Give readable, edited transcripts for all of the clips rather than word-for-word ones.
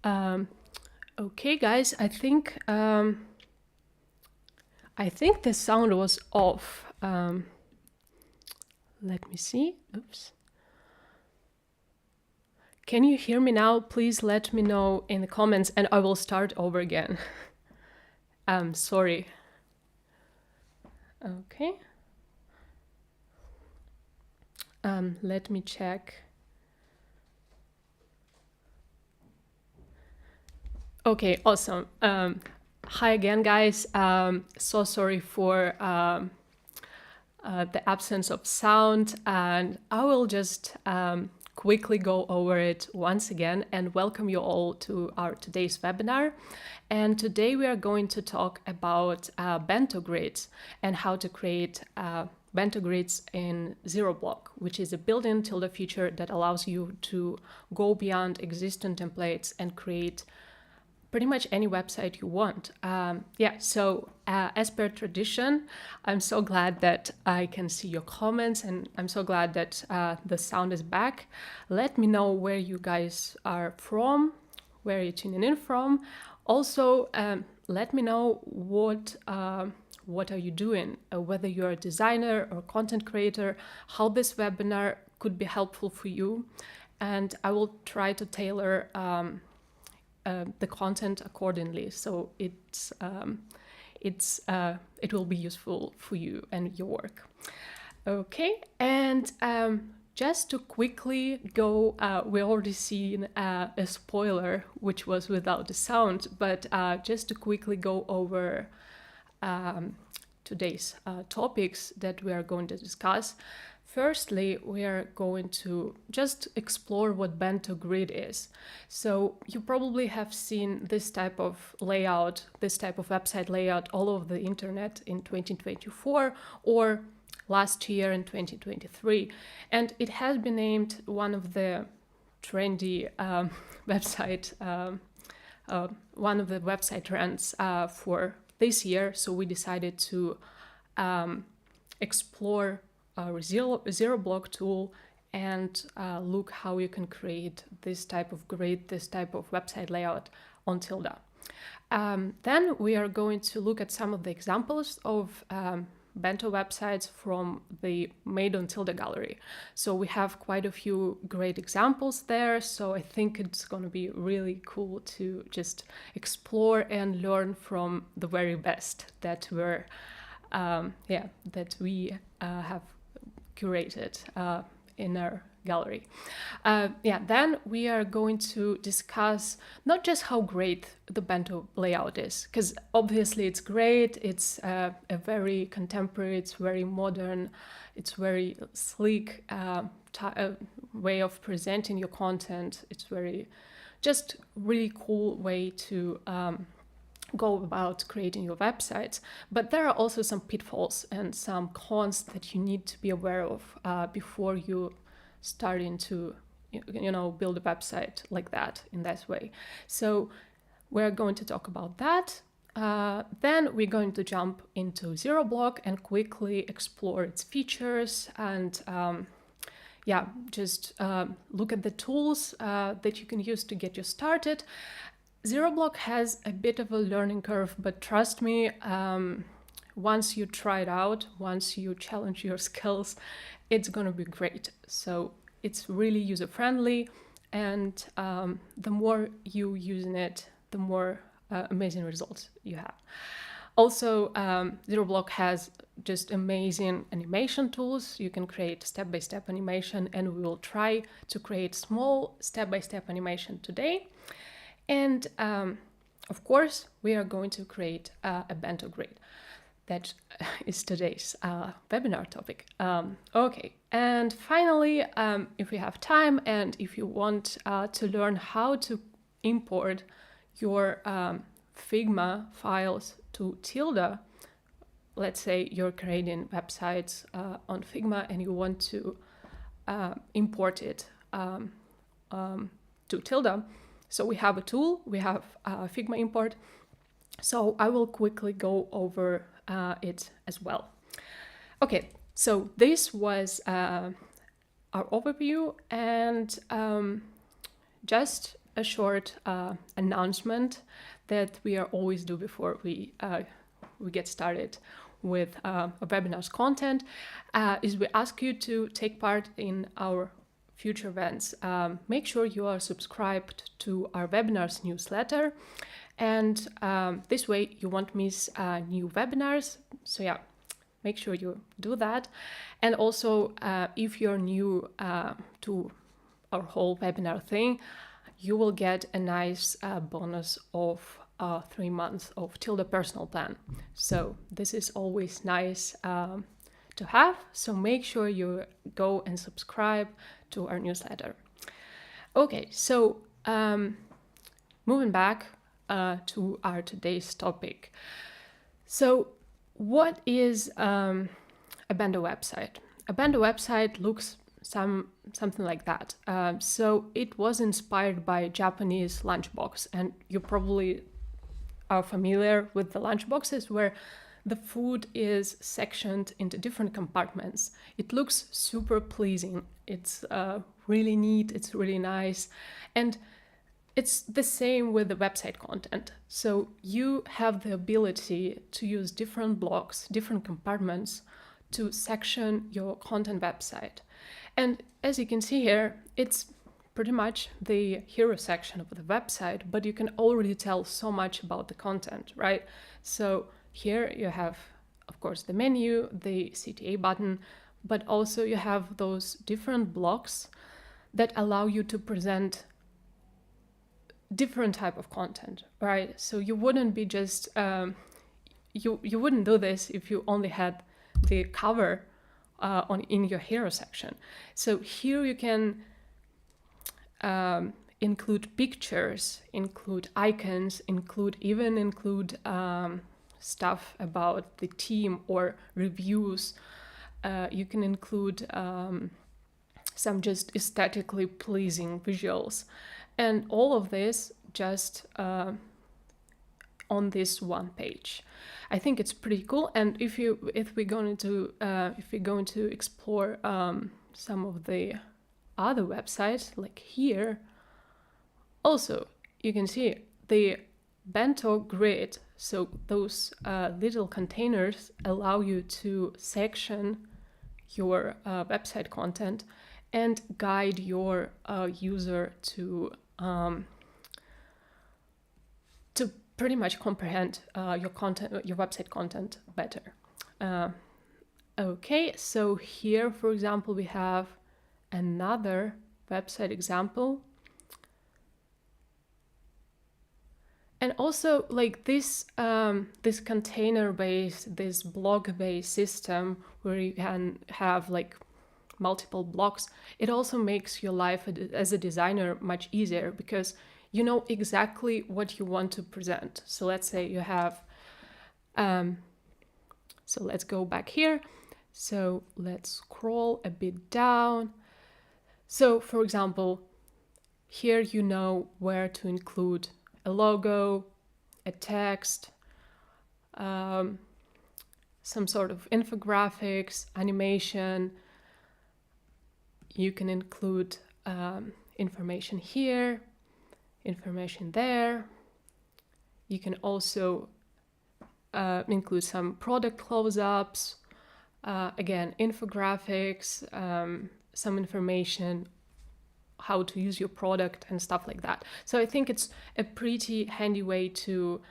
Um, okay, guys, I think the sound was off. Let me see. Oops. Can you hear me now? Please let me know in the comments, and I will start over again. Sorry. Okay. Let me check. Okay, awesome. Hi again, guys. So sorry for the absence of sound, and I will just quickly go over it once again and welcome you all to our today's webinar. And today we are going to talk about Bento grids and how to create Bento grids in ZeroBlock, which is a built-in Tilda feature that allows you to go beyond existing templates and create pretty much any website you want. So as per tradition, I'm so glad that I can see your comments, and I'm so glad that the sound is back. Let me know where you guys are from, where you're tuning in from. Also, let me know what are you doing, whether you're a designer or content creator, how this webinar could be helpful for you. And I will try to tailor the content accordingly, so it will be useful for you and your work. Okay, and just to quickly go, we already seen a spoiler which was without the sound, but just to quickly go over today's topics that we are going to discuss. Firstly, we are going to just explore what Bento grid is. So you probably have seen this type of layout, this type of website layout all over the internet in 2024 or last year in 2023. And it has been named one of the trendy one of the website trends for this year. So we decided to explore our ZeroBlock tool and look how you can create this type of grid, this type of website layout on Tilda. Then we are going to look at some of the examples of Bento websites from the madeontilda gallery. So we have quite a few great examples there. So I think it's going to be really cool to just explore and learn from the very best that we have curated in our gallery. Then we are going to discuss not just how great the Bento layout is, because obviously it's great, it's a very contemporary, it's very modern, it's very sleek way of presenting your content. It's very just really cool way to go about creating your websites. But there are also some pitfalls and some cons that you need to be aware of before you starting to build a website like that in that way. So we're going to talk about that. Then we're going to jump into ZeroBlock and quickly explore its features and just look at the tools that you can use to get you started. ZeroBlock has a bit of a learning curve, but trust me, once you try it out, once you challenge your skills, it's going to be great. So it's really user-friendly, and the more you using it, the more amazing results you have. Also, ZeroBlock has just amazing animation tools. You can create step-by-step animation, and we will try to create small step-by-step animation today. And of course, we are going to create a Bento grid. That is today's webinar topic. Okay, and finally, if we have time and if you want to learn how to import your Figma files to Tilda, let's say you're creating websites on Figma and you want to import it to Tilda. So we have a tool, we have Figma import. So I will quickly go over it as well. Okay, so this was our overview, and just a short announcement that we always do before we get started with a webinar's content, is we ask you to take part in our future events. Make sure you are subscribed to our webinars newsletter, and this way you won't miss new webinars. So yeah, make sure you do that. And also, if you're new to our whole webinar thing, you will get a nice bonus of 3 months of Tilda personal plan. So this is always nice to have. So make sure you go and subscribe to our newsletter. Okay, so moving back to our today's topic. So what is a Bento website? A Bento website looks something like that. So it was inspired by Japanese lunchbox, and you probably are familiar with the lunchboxes where the food is sectioned into different compartments. It looks super pleasing. It's really neat. It's really nice. And it's the same with the website content. So you have the ability to use different blocks, different compartments to section your content website. And as you can see here, it's pretty much the hero section of the website, but you can already tell so much about the content, right? So here you have, of course, the menu, the CTA button, but also you have those different blocks that allow you to present different type of content, right? So you wouldn't be just, you wouldn't do this if you only had the cover in your hero section. So here you can include pictures, include icons, include stuff about the team or reviews. You can include some just aesthetically pleasing visuals, and all of this just on this one page. I think it's pretty cool. And if we're going to explore some of the other websites, like here, also you can see the Bento grid. So those little containers allow you to section your website content and guide your user to pretty much comprehend your website content better. Okay, so here, for example, we have another website example. And also, like this container-based, this blog-based system where you can have like multiple blocks, it also makes your life as a designer much easier because you know exactly what you want to present. So let's say you have, so let's go back here. So let's scroll a bit down. So for example, here you know where to include a logo, a text, some sort of infographics, animation. You can include information here, information there. You can also include some product close-ups, again, infographics, some information, how to use your product and stuff like that. So I think it's a pretty handy way to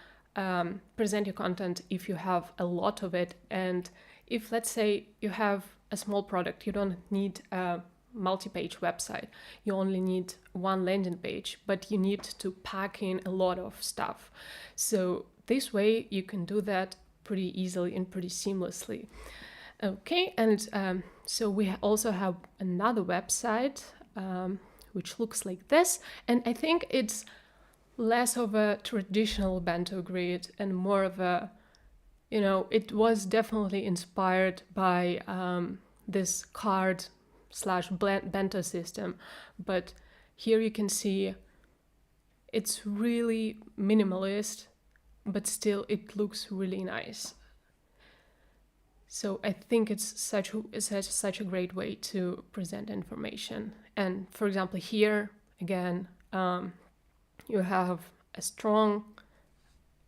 present your content if you have a lot of it. And if, let's say, you have a small product, you don't need a multi-page website. You only need one landing page, but you need to pack in a lot of stuff. So this way you can do that pretty easily and pretty seamlessly. Okay, and so we also have another website which looks like this, and I think it's less of a traditional Bento grid and more of a, you know, it was definitely inspired by this card/Bento system, but here you can see it's really minimalist, but still it looks really nice. So I think it's such a great way to present information. And for example, here again, you have a strong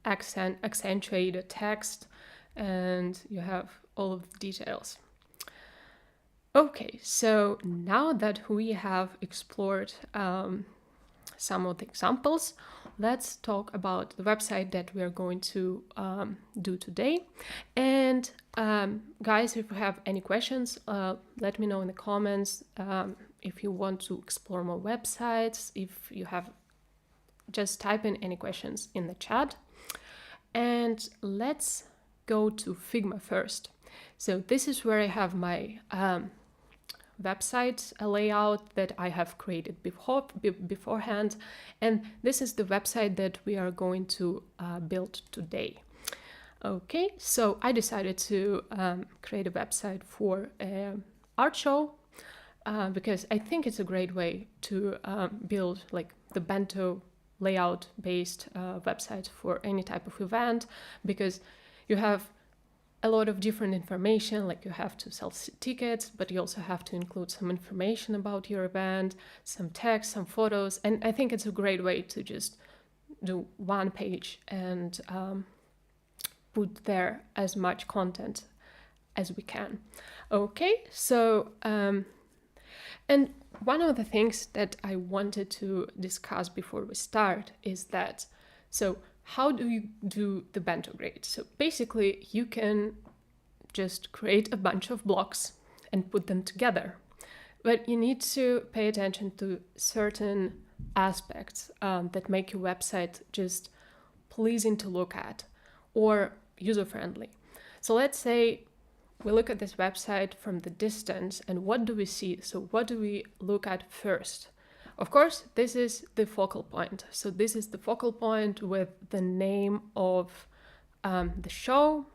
accentuated text, and you have all of the details. Okay, so now that we have explored some of the examples, let's talk about the website that we are going to do today. And guys, if you have any questions, let me know in the comments. If you want to explore more websites, if you have, just type in any questions in the chat. And let's go to Figma first. So this is where I have my website layout that I have created beforehand, and this is the website that we are going to build today. Okay, so I decided to create a website for an art show because I think it's a great way to build like the Bento layout based website for any type of event, because you have a lot of different information, like you have to sell tickets, but you also have to include some information about your event, some text, some photos, and I think it's a great way to just do one page and put there as much content as we can. Okay, so and one of the things that I wanted to discuss before we start is that, so how do you do the Bento grid? So basically you can just create a bunch of blocks and put them together, but you need to pay attention to certain aspects that make your website just pleasing to look at or user-friendly. So let's say we look at this website from the distance, and what do we see? So what do we look at first? Of course, this is the focal point. So this is the focal point with the name of the show,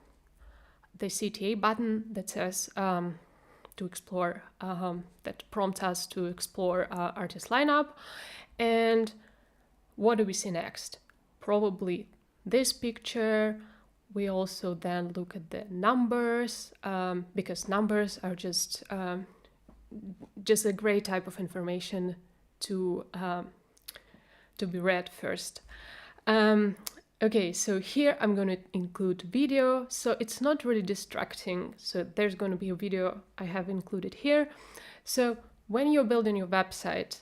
the CTA button that says to explore, that prompts us to explore artist lineup. And what do we see next? Probably this picture. We also then look at the numbers, because numbers are just a great type of information to be read first. Okay, so here I'm going to include video, so it's not really distracting. So there's going to be a video I have included here. So when you're building your website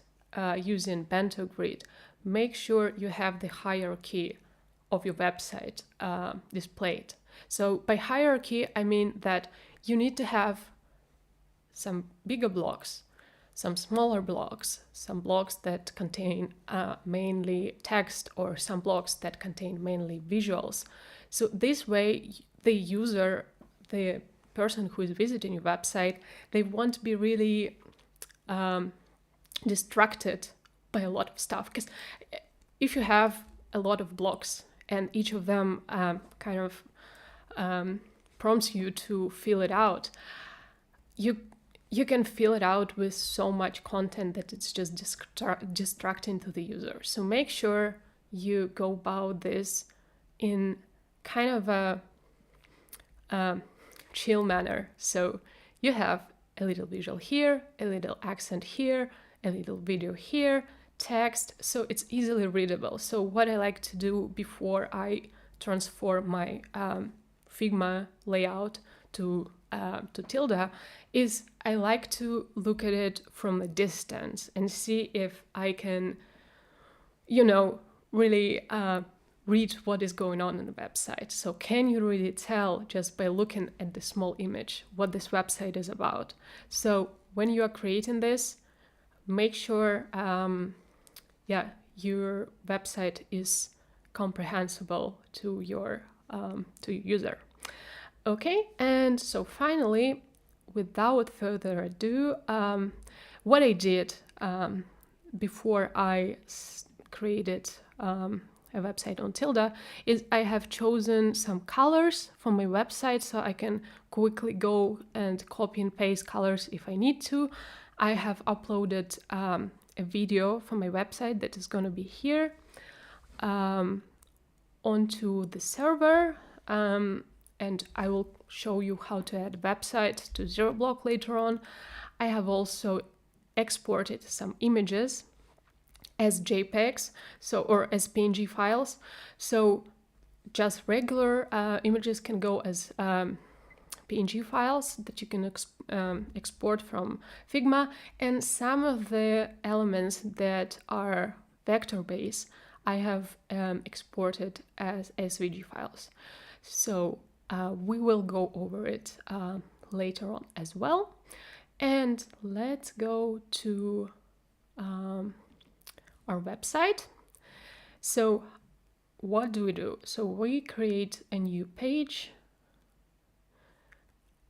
using Bento Grid, make sure you have the hierarchy of your website displayed. So by hierarchy, I mean that you need to have some bigger blocks, some smaller blocks, some blocks that contain mainly text, or some blocks that contain mainly visuals. So this way, the user, the person who is visiting your website, they won't be really distracted by a lot of stuff. Because if you have a lot of blocks and each of them kind of prompts you to fill it out, you can fill it out with so much content that it's just distracting to the user. So make sure you go about this in kind of a chill manner. So you have a little visual here, a little accent here, a little video here, text, so it's easily readable. So what I like to do before I transform my Figma layout to Tilda is I like to look at it from a distance and see if I can, really read what is going on in the website. So can you really tell just by looking at the small image what this website is about? So when you are creating this, make sure your website is comprehensible to your user. Okay, and so finally, without further ado, what I did before I created a website on Tilda is I have chosen some colors from my website so I can quickly go and copy and paste colors if I need to. I have uploaded a video from my website that is going to be here onto the server, and I will show you how to add a website to ZeroBlock later on. I have also exported some images, as JPEGs, so, or as PNG files. So just regular images can go as PNG files that you can export from Figma, and some of the elements that are vector-based I have exported as SVG files. So we will go over it later on as well. And let's go to our website. So what do we do? So we create a new page,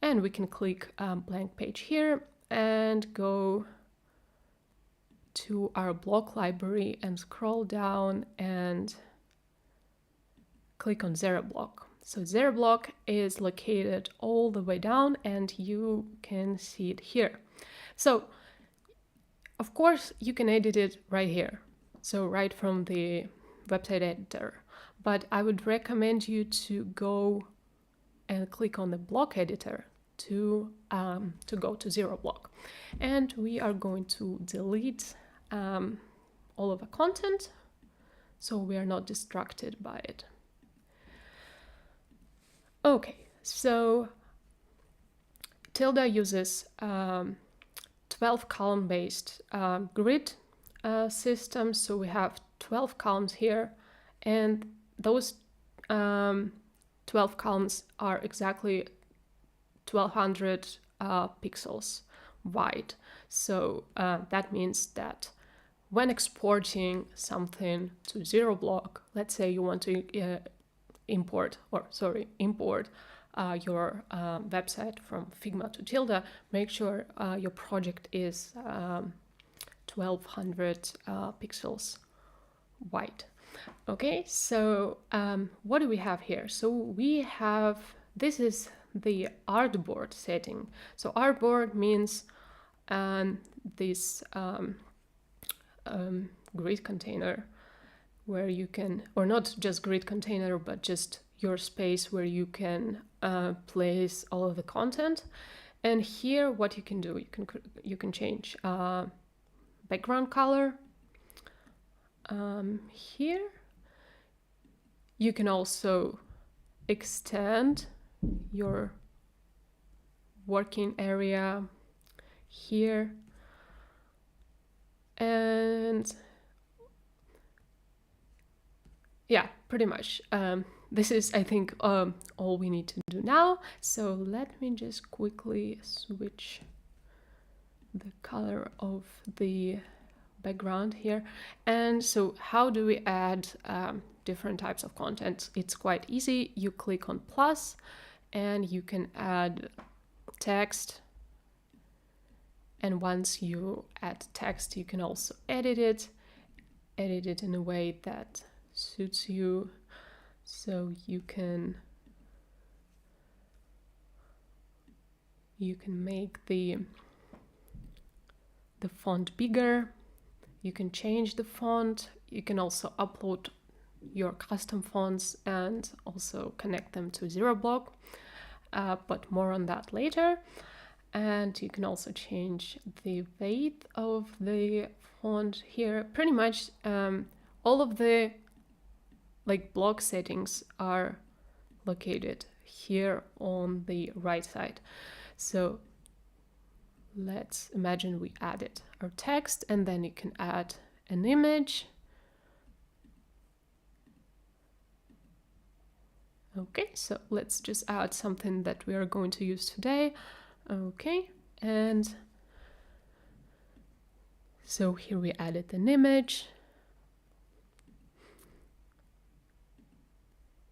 and we can click blank page here and go to our block library and scroll down and click on zero block. So zero block is located all the way down, and you can see it here. So of course you can edit it right here, so right from the website editor, but I would recommend you to go and click on the block editor to go to zero block. And we are going to delete all of the content so we are not distracted by it. Okay, so Tilda uses 12 column based grid system. So we have 12 columns here, and those 12 columns are exactly 1200 pixels wide. So that means that when exporting something to zero block, let's say you want to import your website from Figma to Tilda, make sure your project is 1200 pixels wide. Okay, so what do we have here? So we have, this is the artboard setting. So artboard means this grid container where you can, or not just grid container, but just your space where you can place all of the content. And here what you can do, you can change background color. Here you can also extend your working area here, and yeah, pretty much this is, I think, all we need to do now. So let me just quickly switch the color of the background here. And so how do we add different types of content? It's quite easy. You click on plus and you can add text, and once you add text you can also edit it in a way that suits you. So you can make the font bigger, you can change the font, you can also upload your custom fonts and also connect them to zero block, but more on that later. And you can also change the weight of the font here. Pretty much all of the block settings are located here on the right side. So let's imagine we added our text, and then you can add an image. Okay, so let's just add something that we are going to use today. Okay, and so here we added an image.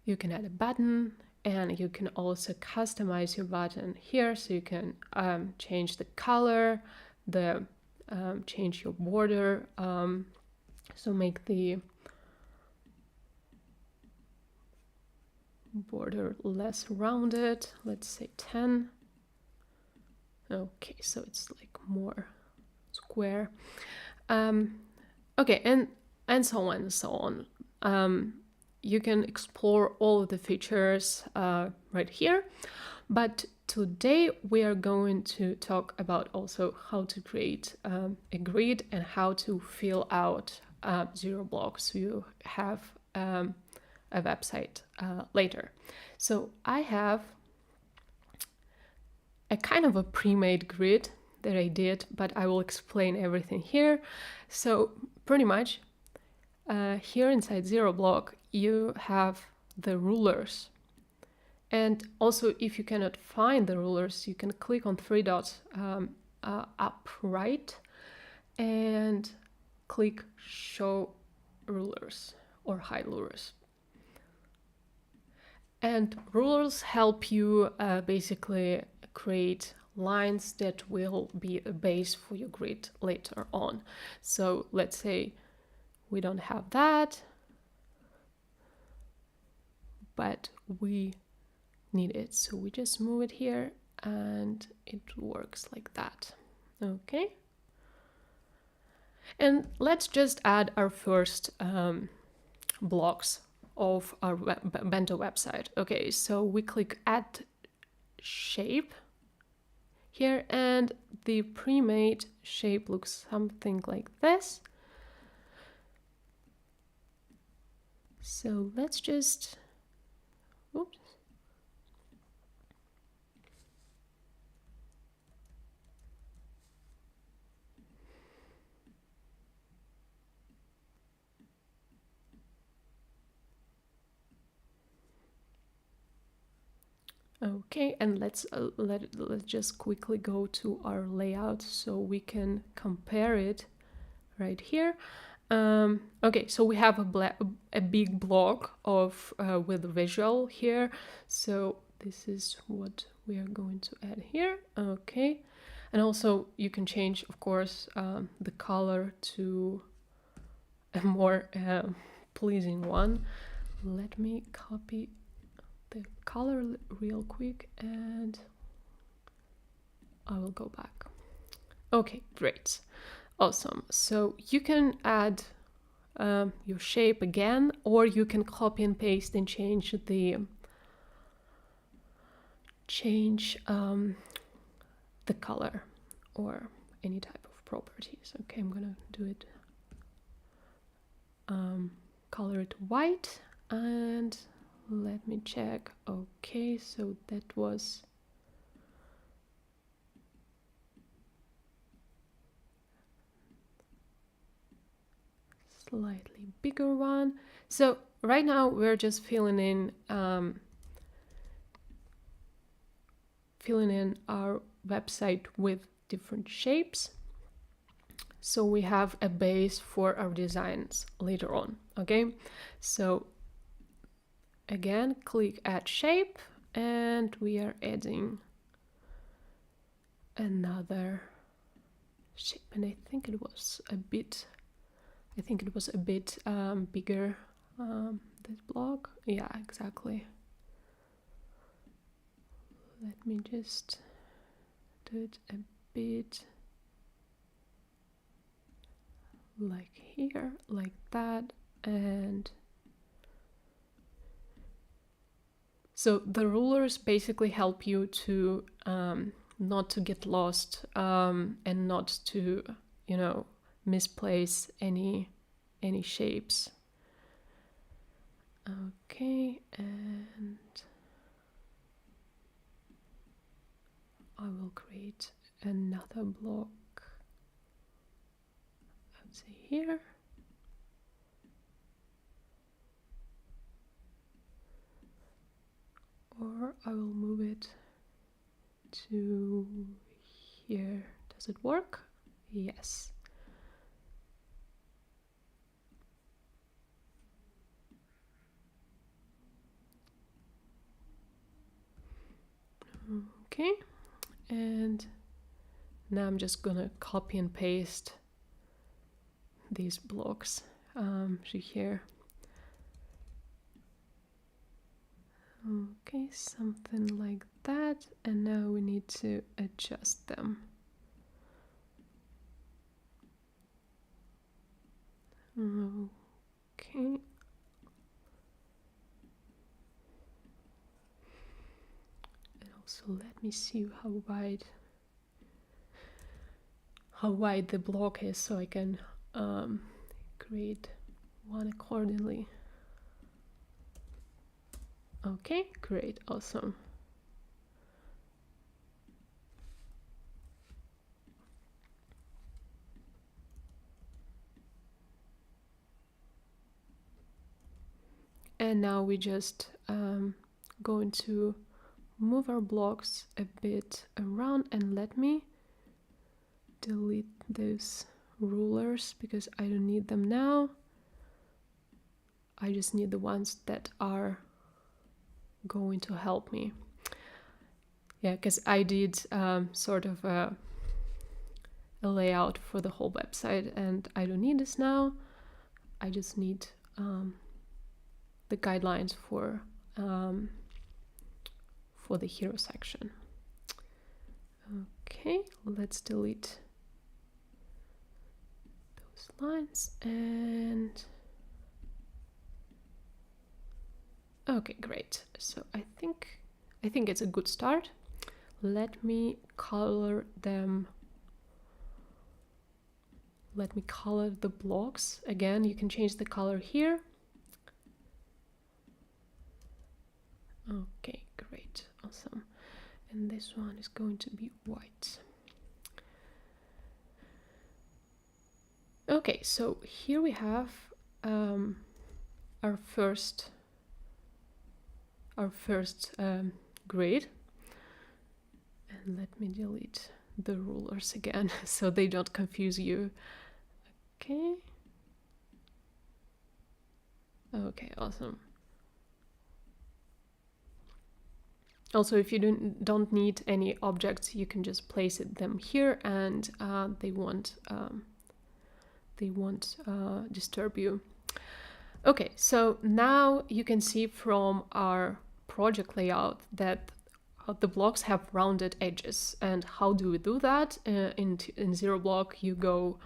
You can add a button, and you can also customize your button here. So you can change the color, change your border, so make the border less rounded, let's say 10. Okay, so it's like more square. Okay, and so on and so on. You can explore all of the features right here, but today we are going to talk about also how to create a grid and how to fill out zero blocks, you have a website later. So I have a kind of a pre-made grid that I did, but I will explain everything here. So pretty much here inside zero block, you have the rulers. And also, if you cannot find the rulers, you can click on three dots up right and click show rulers or hide rulers. And rulers help you basically create lines that will be a base for your grid later on. So let's say we don't have that, but we need it. So we just move it here and it works like that. Okay. And let's just add our first blocks of our Bento website. Okay, so we click add shape here, and the pre-made shape looks something like this. So let's just, oops. Okay, and let's just quickly go to our layout so we can compare it right here. Okay, so we have a big block of with visual here. So this is what we are going to add here. Okay, and also you can change, of course, the color to a more pleasing one. Let me copy the color real quick and I will go back. Okay, great. Awesome. So you can add your shape again, or you can copy and paste and change the color or any type of properties. Okay, I'm gonna do it. Color it white and let me check. Okay, so that was slightly bigger one. So right now we're just filling in our website with different shapes. So we have a base for our designs later on. Okay, so again, click add shape and we are adding another shape, and I think it was a bit bigger, this block. Yeah, exactly. Let me just do it a bit like here, like that. And so the rulers basically help you to not to get lost and not to, you know, misplace any shapes. Okay, and I will create another block, let's see here. Or I will move it to here. Does it work? Yes. Okay, and now I'm just gonna copy and paste these blocks to here. Okay, something like that, and now we need to adjust them. Okay. And also let me see how wide the block is so I can create one accordingly. Okay, great, awesome. And now we just going to move our blocks a bit around, and let me delete those rulers because I don't need them now. I just need the ones that are going to help me. Yeah, because I did sort of a layout for the whole website, and I don't need this now. I just need the guidelines for the hero section. Okay, let's delete those lines, and okay, great. So I think it's a good start. Let me color them. Let me color the blocks. Again, you can change the color here. Okay, great, awesome. And this one is going to be white. Okay, so here we have our first grid. And let me delete the rulers again so they don't confuse you. Okay. Okay, awesome. Also, if you don't need any objects, you can just place them here, and they won't disturb you. Okay, so now you can see from our project layout that the blocks have rounded edges. And how do we do that? In ZeroBlock, you go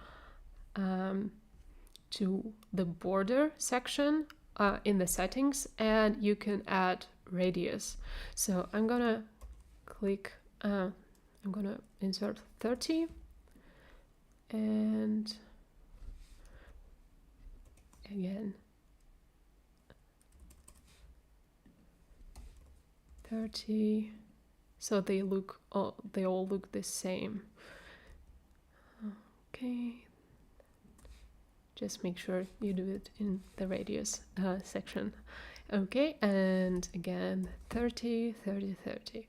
to the border section in the settings, and you can add radius. So I'm gonna click, I'm gonna insert 30, and again 30, so they all look the same. Okay, just make sure you do it in the radius section. Okay, and again 30, 30, 30.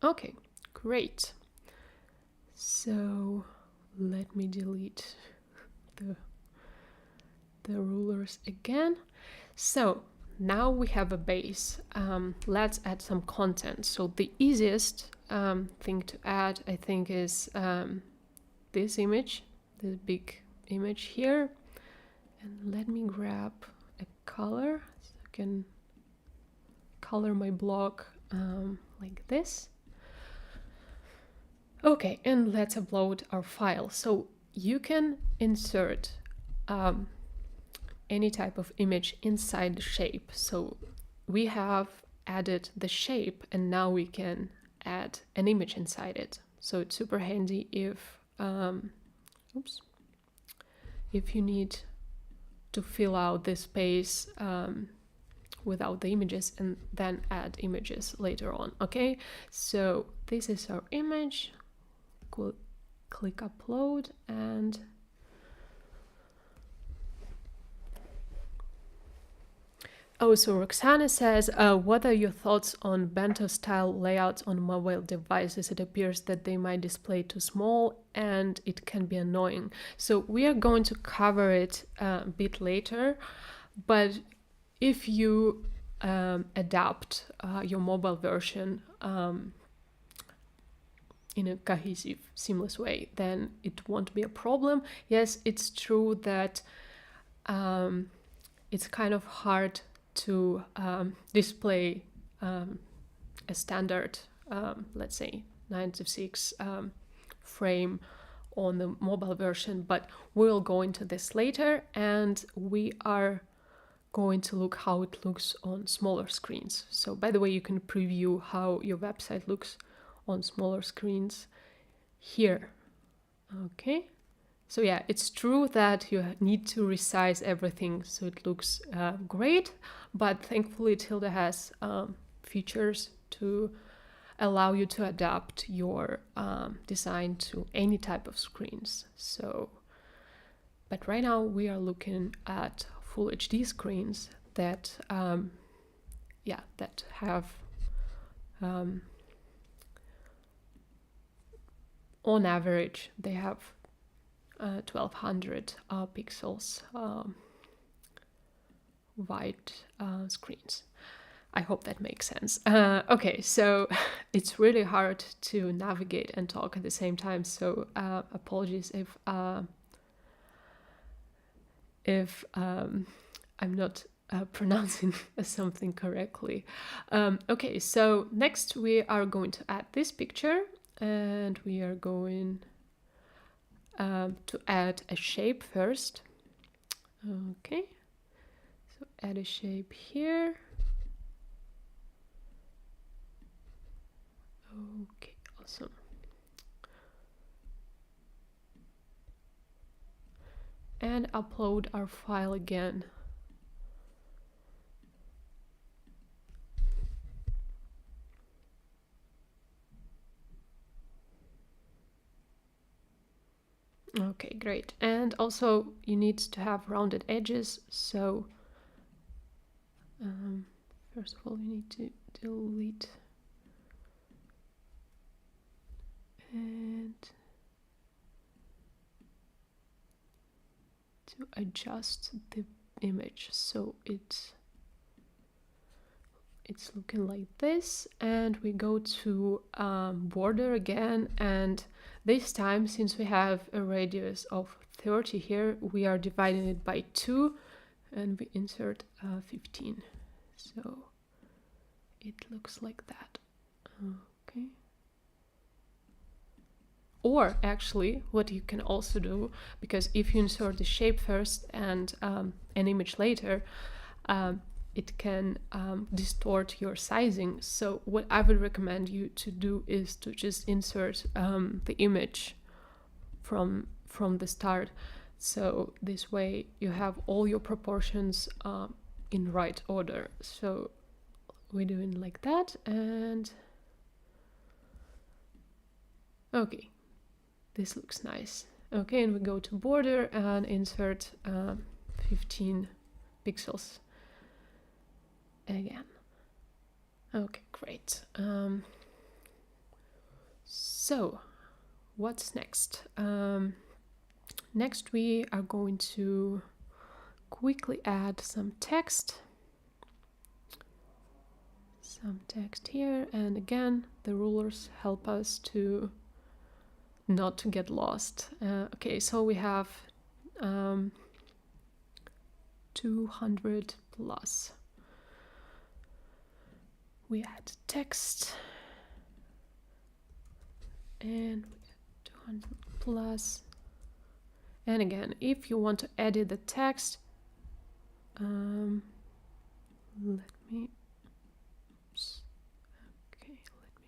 Okay, great. So let me delete the rulers again. So now we have a base. Let's add some content. So the easiest thing to add, I think, is this image, this big image here. And let me grab a color so I can color my block like this. Okay, and let's upload our file. So you can insert any type of image inside the shape. So we have added the shape, and now we can add an image inside it. So it's super handy if if you need to fill out this space without the images and then add images later on. Okay, so this is our image. Click upload, and oh, so Roxana says, what are your thoughts on Bento style layouts on mobile devices? It appears that they might display too small and it can be annoying. So we are going to cover it a bit later, but if you adapt your mobile version in a cohesive, seamless way, then it won't be a problem. Yes, it's true that it's kind of hard to display a standard, let's say 96 frame on the mobile version, but we'll go into this later, and we are going to look how it looks on smaller screens. So by the way, you can preview how your website looks on smaller screens here. Okay, so yeah, it's true that you need to resize everything so it looks great, but thankfully Tilda has features to allow you to adapt your design to any type of screens. So, but right now we are looking at full HD screens that that have on average they have 1200 pixels wide screens. I hope that makes sense. Okay, so it's really hard to navigate and talk at the same time, so apologies if I'm not pronouncing something correctly. Okay, so next we are going to add this picture, and we are going to add a shape first. Okay, so add a shape here. Okay, awesome. And upload our file again. Okay, great. And also you need to have rounded edges, so first of all you need to delete and to adjust the image so it's looking like this. And we go to border again, and this time, since we have a radius of 30 here, we are dividing it by 2 and we insert 15, so it looks like that. Okay. Or actually, what you can also do, because if you insert the shape first and an image later, it can distort your sizing. So what I would recommend you to do is to just insert the image from the start. So this way you have all your proportions in right order. So we're doing like that, and okay, this looks nice. Okay, and we go to border and insert 15 pixels again. Okay, great. So what's next? Next we are going to quickly add some text. Some text here, and again the rulers help us to not to get lost. Okay, so we have 200 plus. We add text, and 200 plus. And again, if you want to edit the text, let me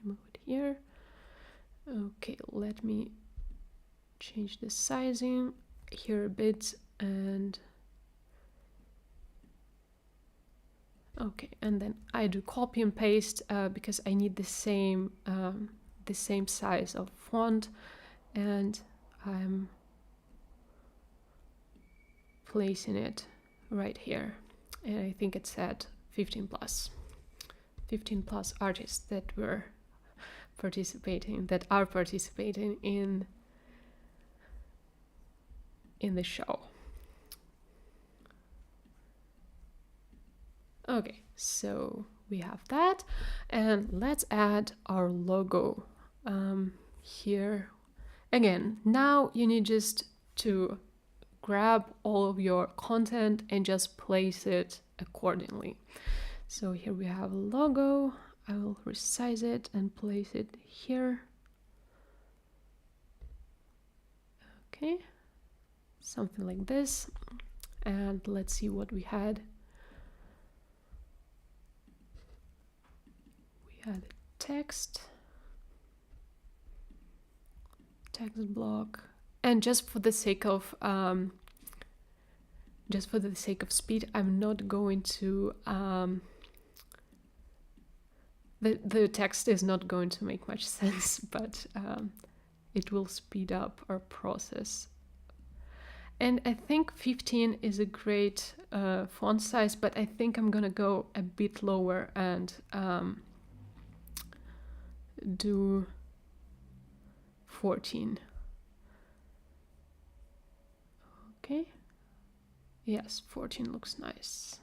move it here. Okay, let me change the sizing here a bit, and okay, and then I do copy and paste because I need the same size of font, and I'm placing it right here, and I think it's at 15 plus artists that are participating in the show. Okay, so we have that, and let's add our logo here. Again, now you need just to grab all of your content and just place it accordingly. So here we have a logo. I will resize it and place it here. Okay, something like this. And let's see what we had. We had text. text block. And just for the sake of speed, I'm not going to the text is not going to make much sense, but it will speed up our process. And I think 15 is a great font size, but I think I'm gonna go a bit lower and do 14. Okay. Yes, 14 looks nice.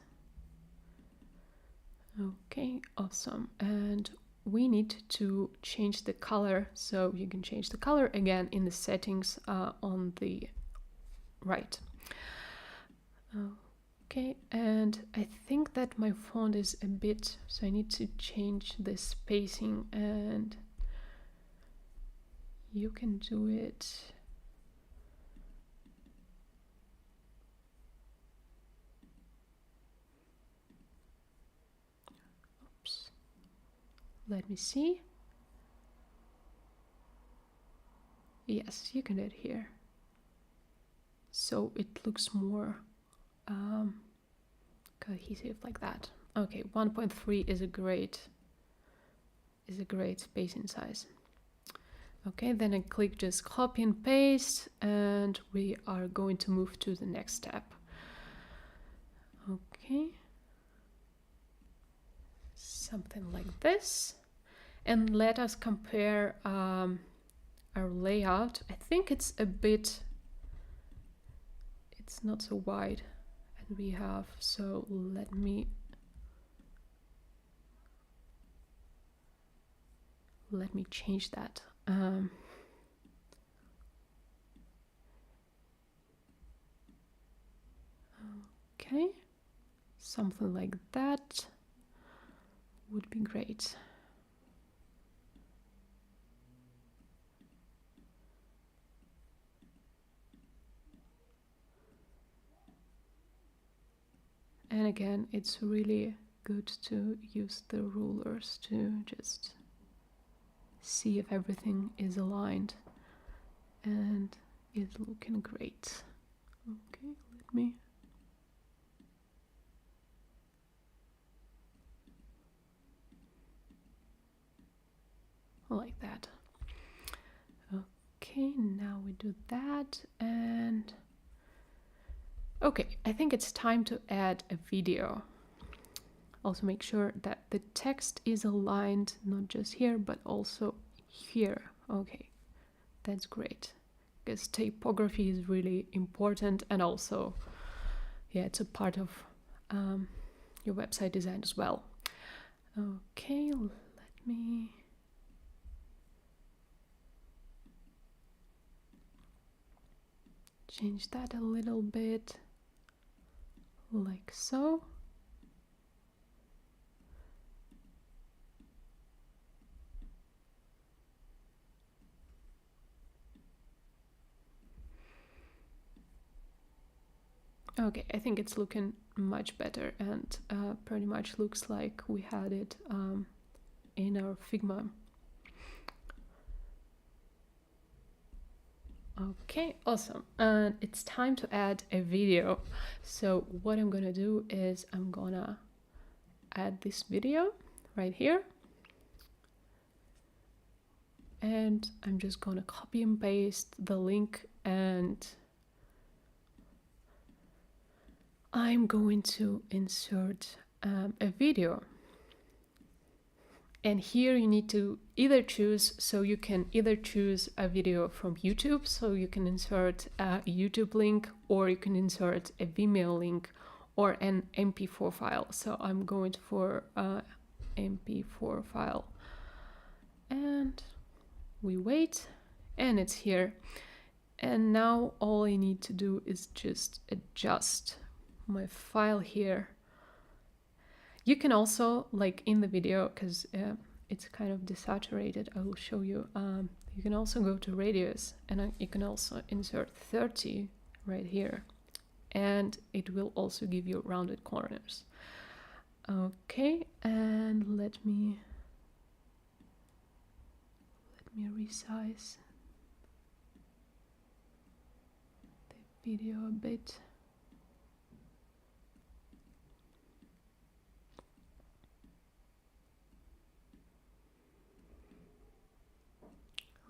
Okay, awesome. And we need to change the color, so you can change the color again in the settings on the right. Okay, and I think that my font is a bit, so I need to change the spacing, and you can do it. Oops. Let me see. Yes, you can do it here. So it looks more cohesive like that. Okay, 1.3 is a great spacing size. Okay, then I click just copy and paste, and we are going to move to the next step. Okay, something like this, and let us compare our layout. I think it's a bit, it's not so wide as we have, so let me change that. Okay, something like that would be great. And again, it's really good to use the rulers to just see if everything is aligned and is looking great. Okay, let me. Like that. Okay, now we do that, and okay, I think it's time to add a video. Also make sure that the text is aligned, not just here, but also here. Okay, that's great, because typography is really important, and also, yeah, it's a part of your website design as well. Okay, let me. Change that a little bit, like so. Okay, I think it's looking much better, and pretty much looks like we had it in our Figma. Okay, awesome. And it's time to add a video. So what I'm gonna do is I'm gonna add this video right here. And I'm just gonna copy and paste the link, and I'm going to insert a video. And here you need to either choose, so you can either choose a video from YouTube, so you can insert a YouTube link, or you can insert a Vimeo link or an MP4 file. So I'm going for MP4 file. And we wait, and it's here. And now all I need to do is just adjust my file here. You can also, like in the video, because it's kind of desaturated, I will show you. You can also go to radius, and you can also insert 30 right here, and it will also give you rounded corners. Okay, and let me resize video a bit.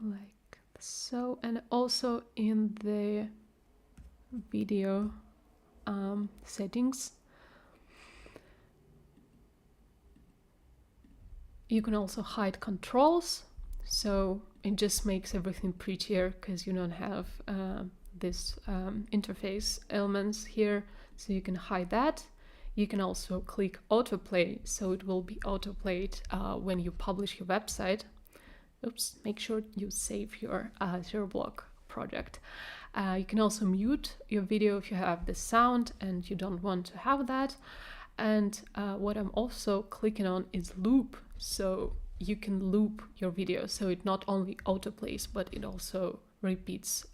Like so, and also in the video settings, you can also hide controls, so it just makes everything prettier because you don't have this interface elements here, so you can hide that. You can also click autoplay, so it will be autoplayed when you publish your website. Oops, make sure you save your ZeroBlock project. You can also mute your video if you have the sound and you don't want to have that. And what I'm also clicking on is loop, so you can loop your video, so it not only autoplays, but it also repeats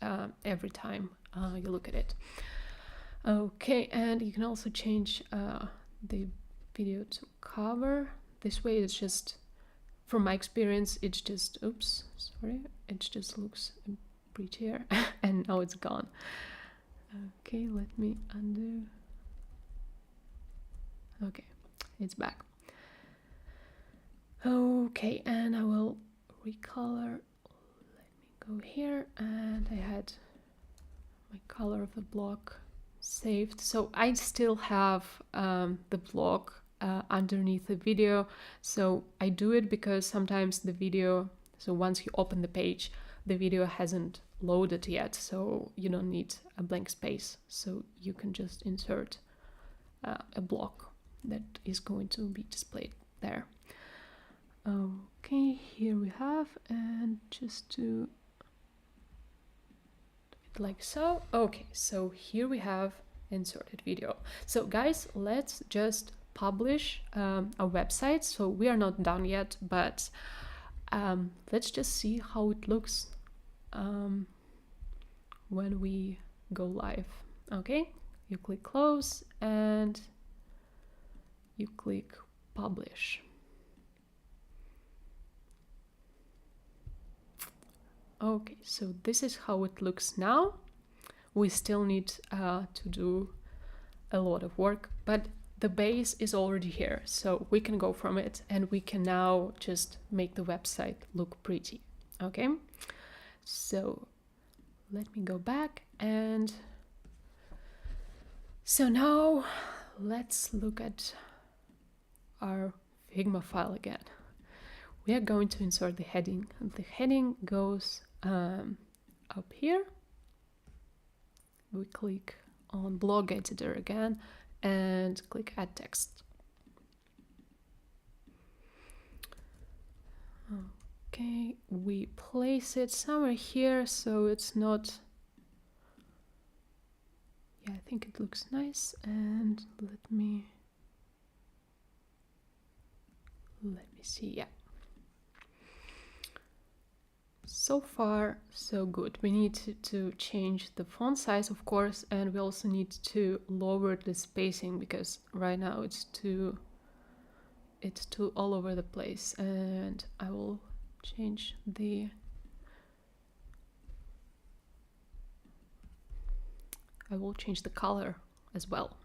every time you look at it. Okay, and you can also change the video to cover. This way it's just, from my experience, it's just, oops, sorry, it just looks prettier and now it's gone. Okay, let me undo. Okay, it's back. Okay, and I will recolor. Let me go here, and I had my color of the block saved. So I still have the block underneath the video. So I do it because sometimes the video, so once you open the page, the video hasn't loaded yet, so you don't need a blank space. So you can just insert a block that is going to be displayed there. Okay, here we have, and just to do it like so. Okay, so here we have inserted video. So guys, let's just publish a website. So we are not done yet, but let's just see how it looks when we go live. Okay, you click close and you click publish. Okay, so this is how it looks now. We still need to do a lot of work, but the base is already here, so we can go from it and we can now just make the website look pretty. Okay, so let me go back, and so now let's look at our Figma file again. We are going to insert the heading. The heading goes up here. We click on blog editor again and click add text. Okay, we place it somewhere here so it's not, yeah, I think it looks nice, and let me see. Yeah, so far so good. We need to change the font size, of course, and we also need to lower the spacing because right now it's too all over the place, and I will change the color as well.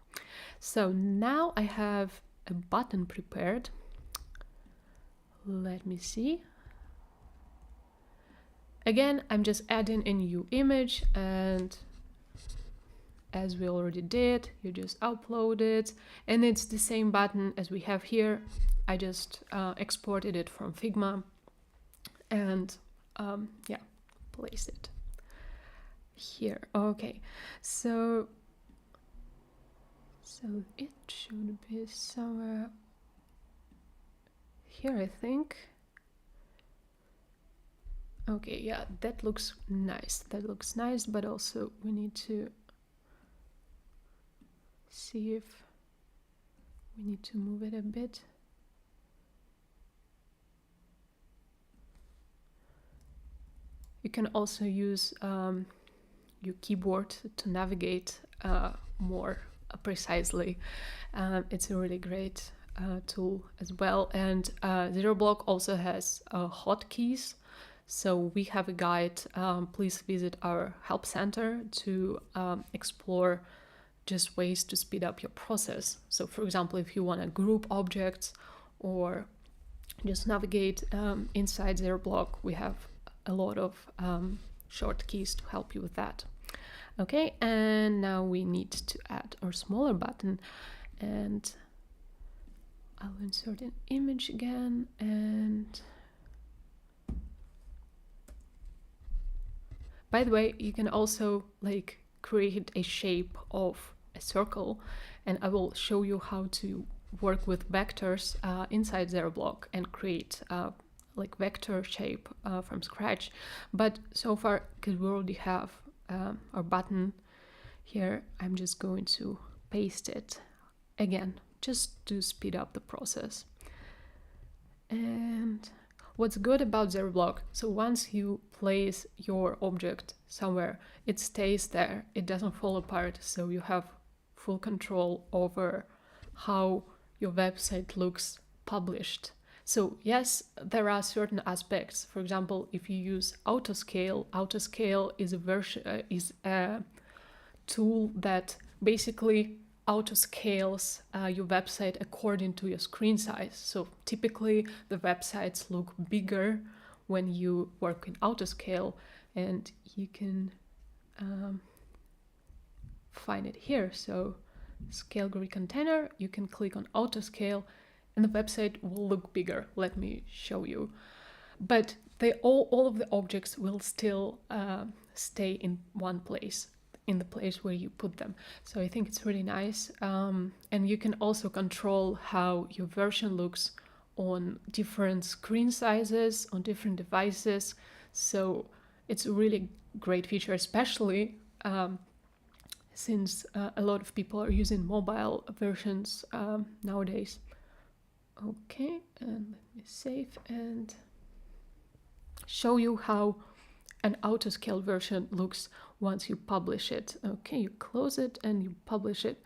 So now I have a button prepared. Let me see. Again, I'm just adding a new image, and as we already did, you just upload it, and it's the same button as we have here. I just exported it from Figma and yeah, place it here. Okay, so it should be somewhere here, I think. Okay, yeah, that looks nice. That looks nice, but also we need to see if we need to move it a bit. You can also use your keyboard to navigate more precisely. It's a really great tool as well. And ZeroBlock also has hotkeys. So we have a guide. Please visit our help center to explore just ways to speed up your process. So for example, if you want to group objects or just navigate inside ZeroBlock, we have a lot of short keys to help you with that. Okay, and now we need to add our smaller button, and I'll insert an image again, and by the way, you can also like create a shape of a circle, and I will show you how to work with vectors inside ZeroBlock and create like vector shape from scratch. But so far, because we already have our button here, I'm just going to paste it again just to speed up the process. And what's good about ZeroBlock, so once you place your object somewhere, it stays there, it doesn't fall apart, so you have full control over how your website looks published. So yes, there are certain aspects. For example, if you use autoscale, autoscale is a tool that basically autoscales your website according to your screen size. So typically the websites look bigger when you work in autoscale, and you can find it here. So scale grid container, you can click on autoscale and the website will look bigger. Let me show you. But all of the objects will still stay in one place, in the place where you put them. So I think it's really nice. And you can also control how your version looks on different screen sizes, on different devices. So it's a really great feature, especially since a lot of people are using mobile versions nowadays. Okay, and let me save and show you how an autoscale version looks once you publish it. Okay, you close it and you publish it.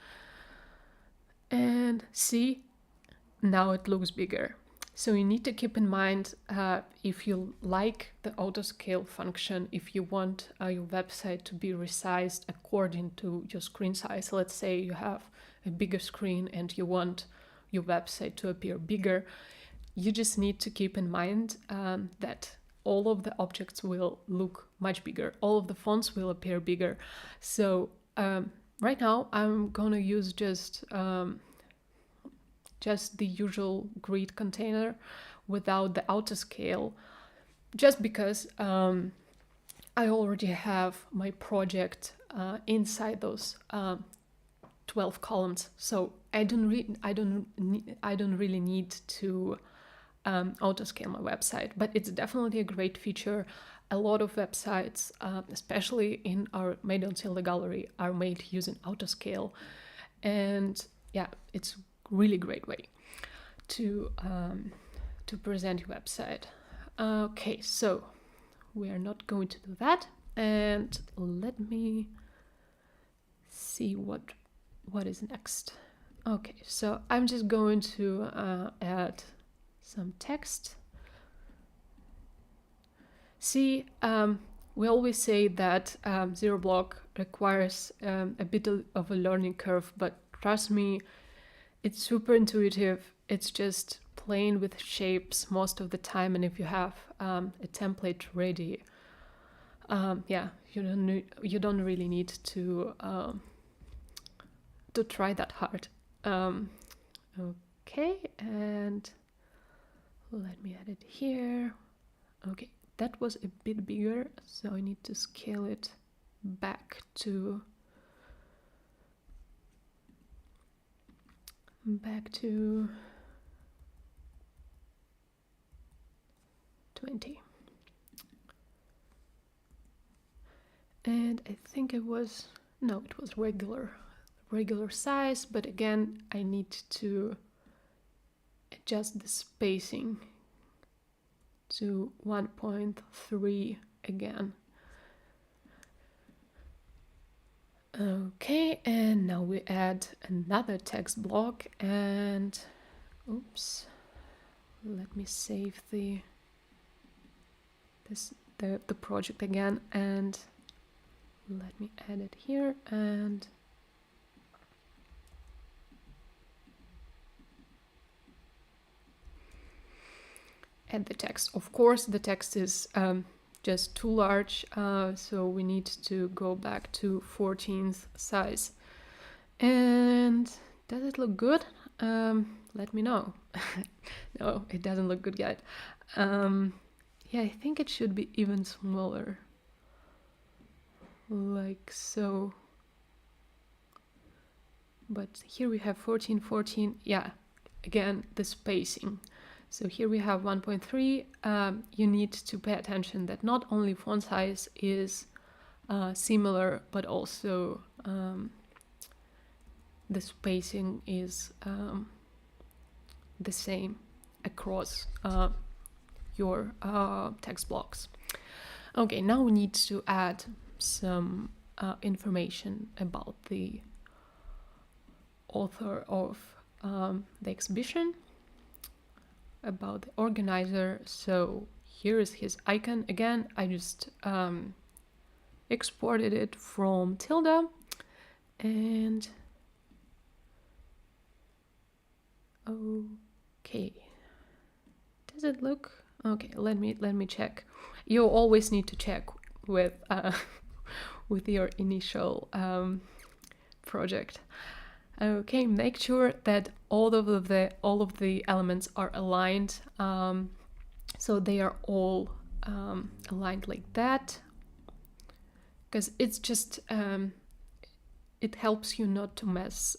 And see, now it looks bigger. So you need to keep in mind if you like the autoscale function, if you want your website to be resized according to your screen size. Let's say you have a bigger screen and you want your website to appear bigger. You just need to keep in mind that all of the objects will look much bigger. All of the fonts will appear bigger. So right now I'm gonna use just the usual grid container without the autoscale, just because I already have my project inside those 12 columns. So I don't really need to autoscale my website, but it's definitely a great feature. A lot of websites, especially in our madeontilda gallery, are made using autoscale, and yeah, it's really great way to present your website. Okay, so we are not going to do that, and let me see what is next. Okay, so I'm just going to add some text. See, we always say that ZeroBlock requires a bit of a learning curve, but trust me, it's super intuitive. It's just playing with shapes most of the time, and if you have a template ready, yeah, you don't really need to try that hard. Okay, and let me add it here. Okay, that was a bit bigger, so I need to scale it back to 20. And I think it was regular size, but again, I need to adjust the spacing to 1.3 again. Okay, and now we add another text block, and oops, let me save the the project again, and let me add it here and add the text. Of course, the text is just too large, so we need to go back to 14th size. And does it look good? Let me know. No, it doesn't look good yet. Yeah, I think it should be even smaller. Like so. But here we have 14, 14. Yeah, again, the spacing. So here we have 1.3. You need to pay attention that not only font size is similar, but also the spacing is the same across your text blocks. Okay, now we need to add some information about the author of the exhibition, about the organizer. So here is his icon. Again, I just exported it from Tilda, and okay, does it look okay? Let me check. You always need to check with with your initial project. Okay, make sure that all of the elements are aligned, so they are all aligned like that, because it's just it helps you not to mess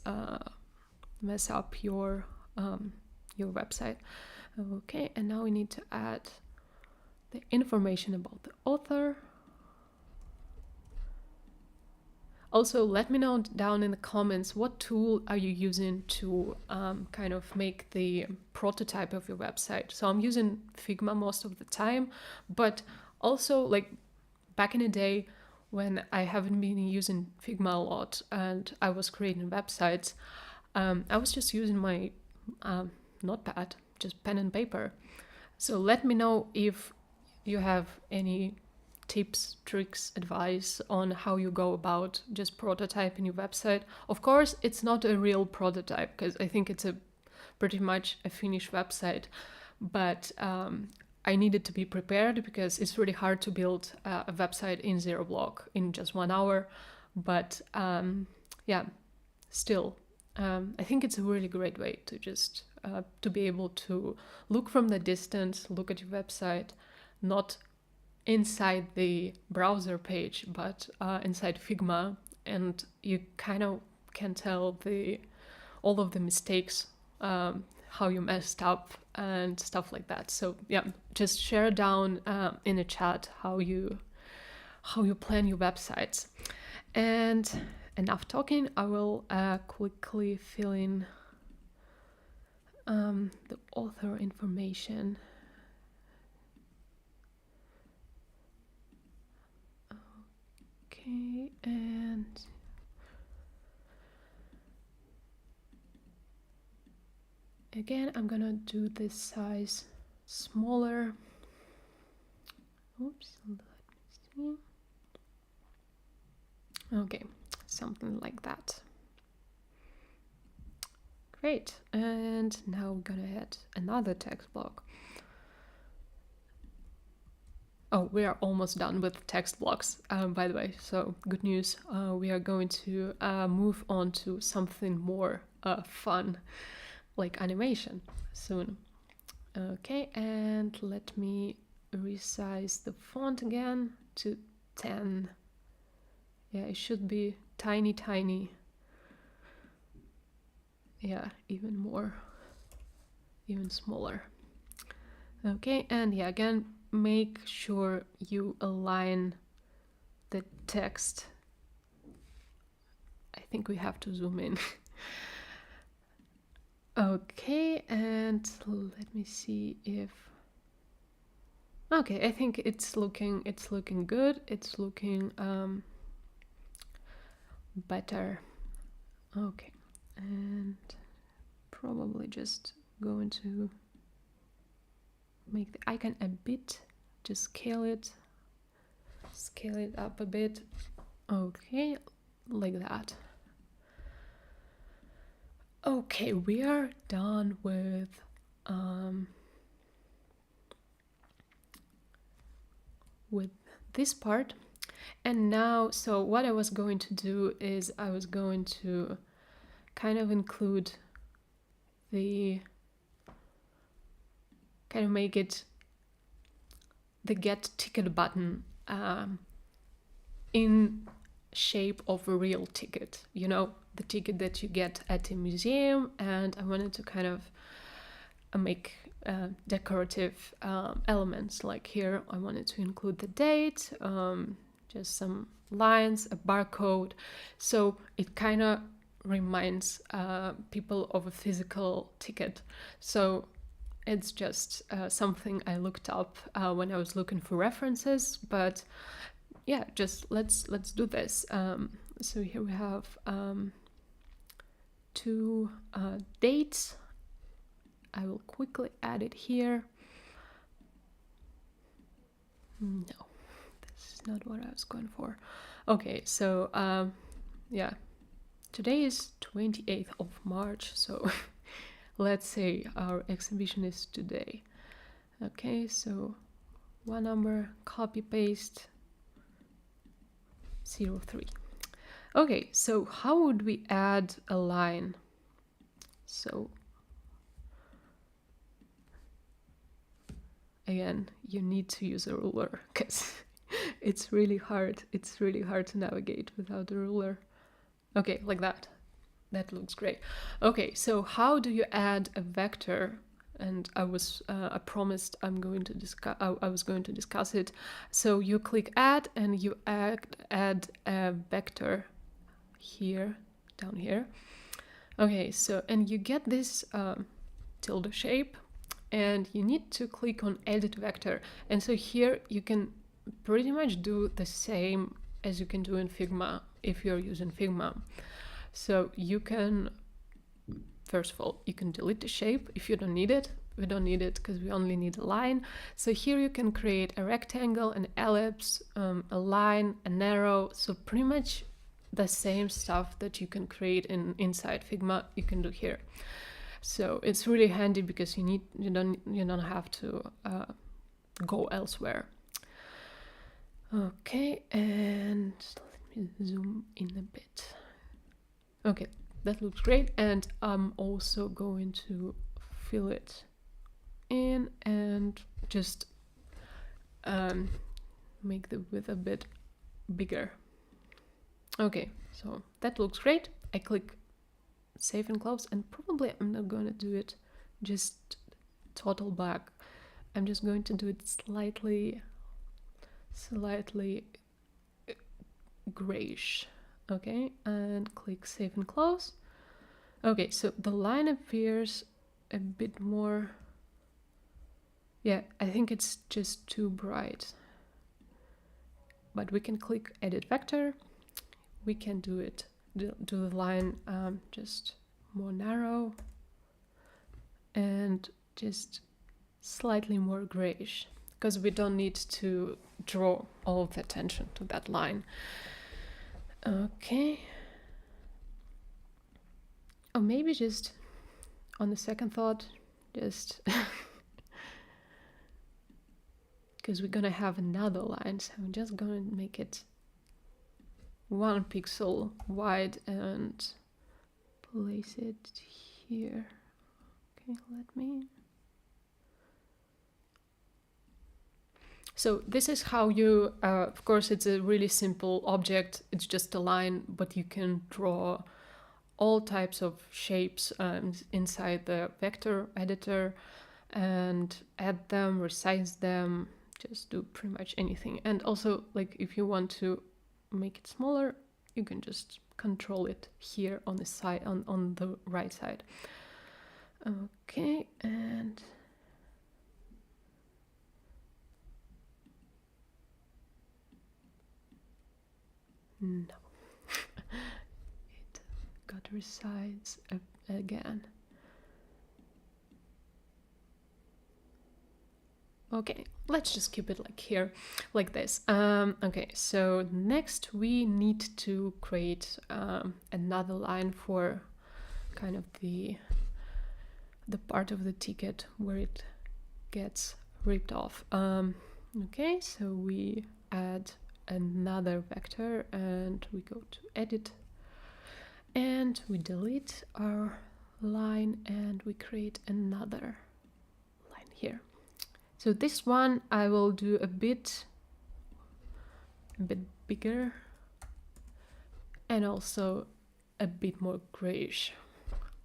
up your website. Okay, and now we need to add the information about the author. Also, let me know down in the comments what tool are you using to kind of make the prototype of your website. So I'm using Figma most of the time, but also like back in the day when I haven't been using Figma a lot and I was creating websites, I was just using my notepad, just pen and paper. So let me know if you have any tips, tricks, advice on how you go about just prototyping your website. Of course, it's not a real prototype because I think it's a pretty much a finished website, but I needed to be prepared because it's really hard to build a website in ZeroBlock in just 1 hour. But yeah, still, I think it's a really great way to just to be able to look from the distance, look at your website, not inside the browser page, but inside Figma, and you kind of can tell all of the mistakes, how you messed up and stuff like that. So yeah, just share down in the chat how you plan your websites. And enough talking, I will quickly fill in the author information. Okay, and again, I'm gonna do this size smaller. Oops, let me see. Okay, something like that. Great, and now we're gonna add another text block. Oh, we are almost done with text blocks, by the way, so good news. We are going to move on to something more fun, like animation, soon. Okay, and let me resize the font again to 10. Yeah, it should be tiny, tiny. Yeah, even more, even smaller. Okay, and yeah, again, make sure you align the text. I think we have to zoom in. Okay, and let me see if... Okay, I think it's looking good. It's looking better. Okay, and probably just going to make the icon a bit just scale it up a bit. Okay, like that. Okay, we are done with this part. And now, so what I was going to do is I was going to kind of include make it the get ticket button in shape of a real ticket, you know, the ticket that you get at a museum. And I wanted to kind of make decorative elements. Like here I wanted to include the date, just some lines, a barcode, so it kind of reminds people of a physical ticket. So it's just something I looked up when I was looking for references, but yeah, just let's do this. So here we have 2 dates. I will quickly add it here. No, this is not what I was going for. Okay, so yeah, today is 28th of March, so let's say our exhibition is today. Okay, so one number, copy paste, 03. Okay, so how would we add a line? So again, you need to use a ruler because it's really hard. It's really hard to navigate without a ruler. Okay, like that. That looks great. Okay, so how do you add a vector? And I promised I was going to discuss it. So you click add and you add a vector here, down here. Okay, so and you get this tilde shape, and you need to click on edit vector. And so here you can pretty much do the same as you can do in Figma if you're using Figma. So you can, first of all, you can delete the shape if you don't need it. We don't need it because we only need a line. So here you can create a rectangle, an ellipse, a line, an arrow. So pretty much the same stuff that you can create inside Figma, you can do here. So it's really handy because you don't have to go elsewhere. Okay, and let me zoom in a bit. Okay, that looks great, and I'm also going to fill it in and just make the width a bit bigger. Okay, so that looks great. I click save and close, and probably I'm not going to do it just total black. I'm just going to do it slightly grayish. Okay, and click save and close. Okay, so the line appears a bit more. Yeah, I think it's just too bright. But we can click edit vector. We can do the line just more narrow and just slightly more grayish, because we don't need to draw all of the attention to that line. Okay. Or maybe just on the second thought, just because we're gonna have another line, so I'm just gonna make it 1 pixel wide and place it here. Okay, let me. So this is how you, of course, it's a really simple object. It's just a line, but you can draw all types of shapes inside the vector editor and add them, resize them, just do pretty much anything. And also, like, if you want to make it smaller, you can just control it here on the side, on the right side. Okay, and no, it got resized again. Okay, let's just keep it like here, like this. Okay, so next we need to create another line for kind of the part of the ticket where it gets ripped off. Okay, so we add another vector and we go to edit and we delete our line and we create another line here. So this one I will do a bit bigger and also a bit more grayish,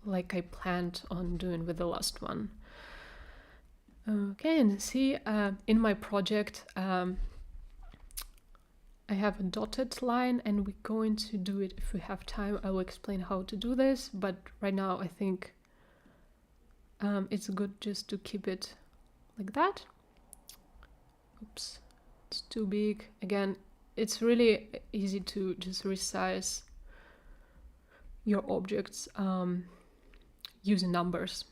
like I planned on doing with the last one. Okay, and see, in my project, I have a dotted line and we're going to do it if we have time. I will explain how to do this, but right now I think it's good just to keep it like that. Oops, it's too big. Again, it's really easy to just resize your objects using numbers.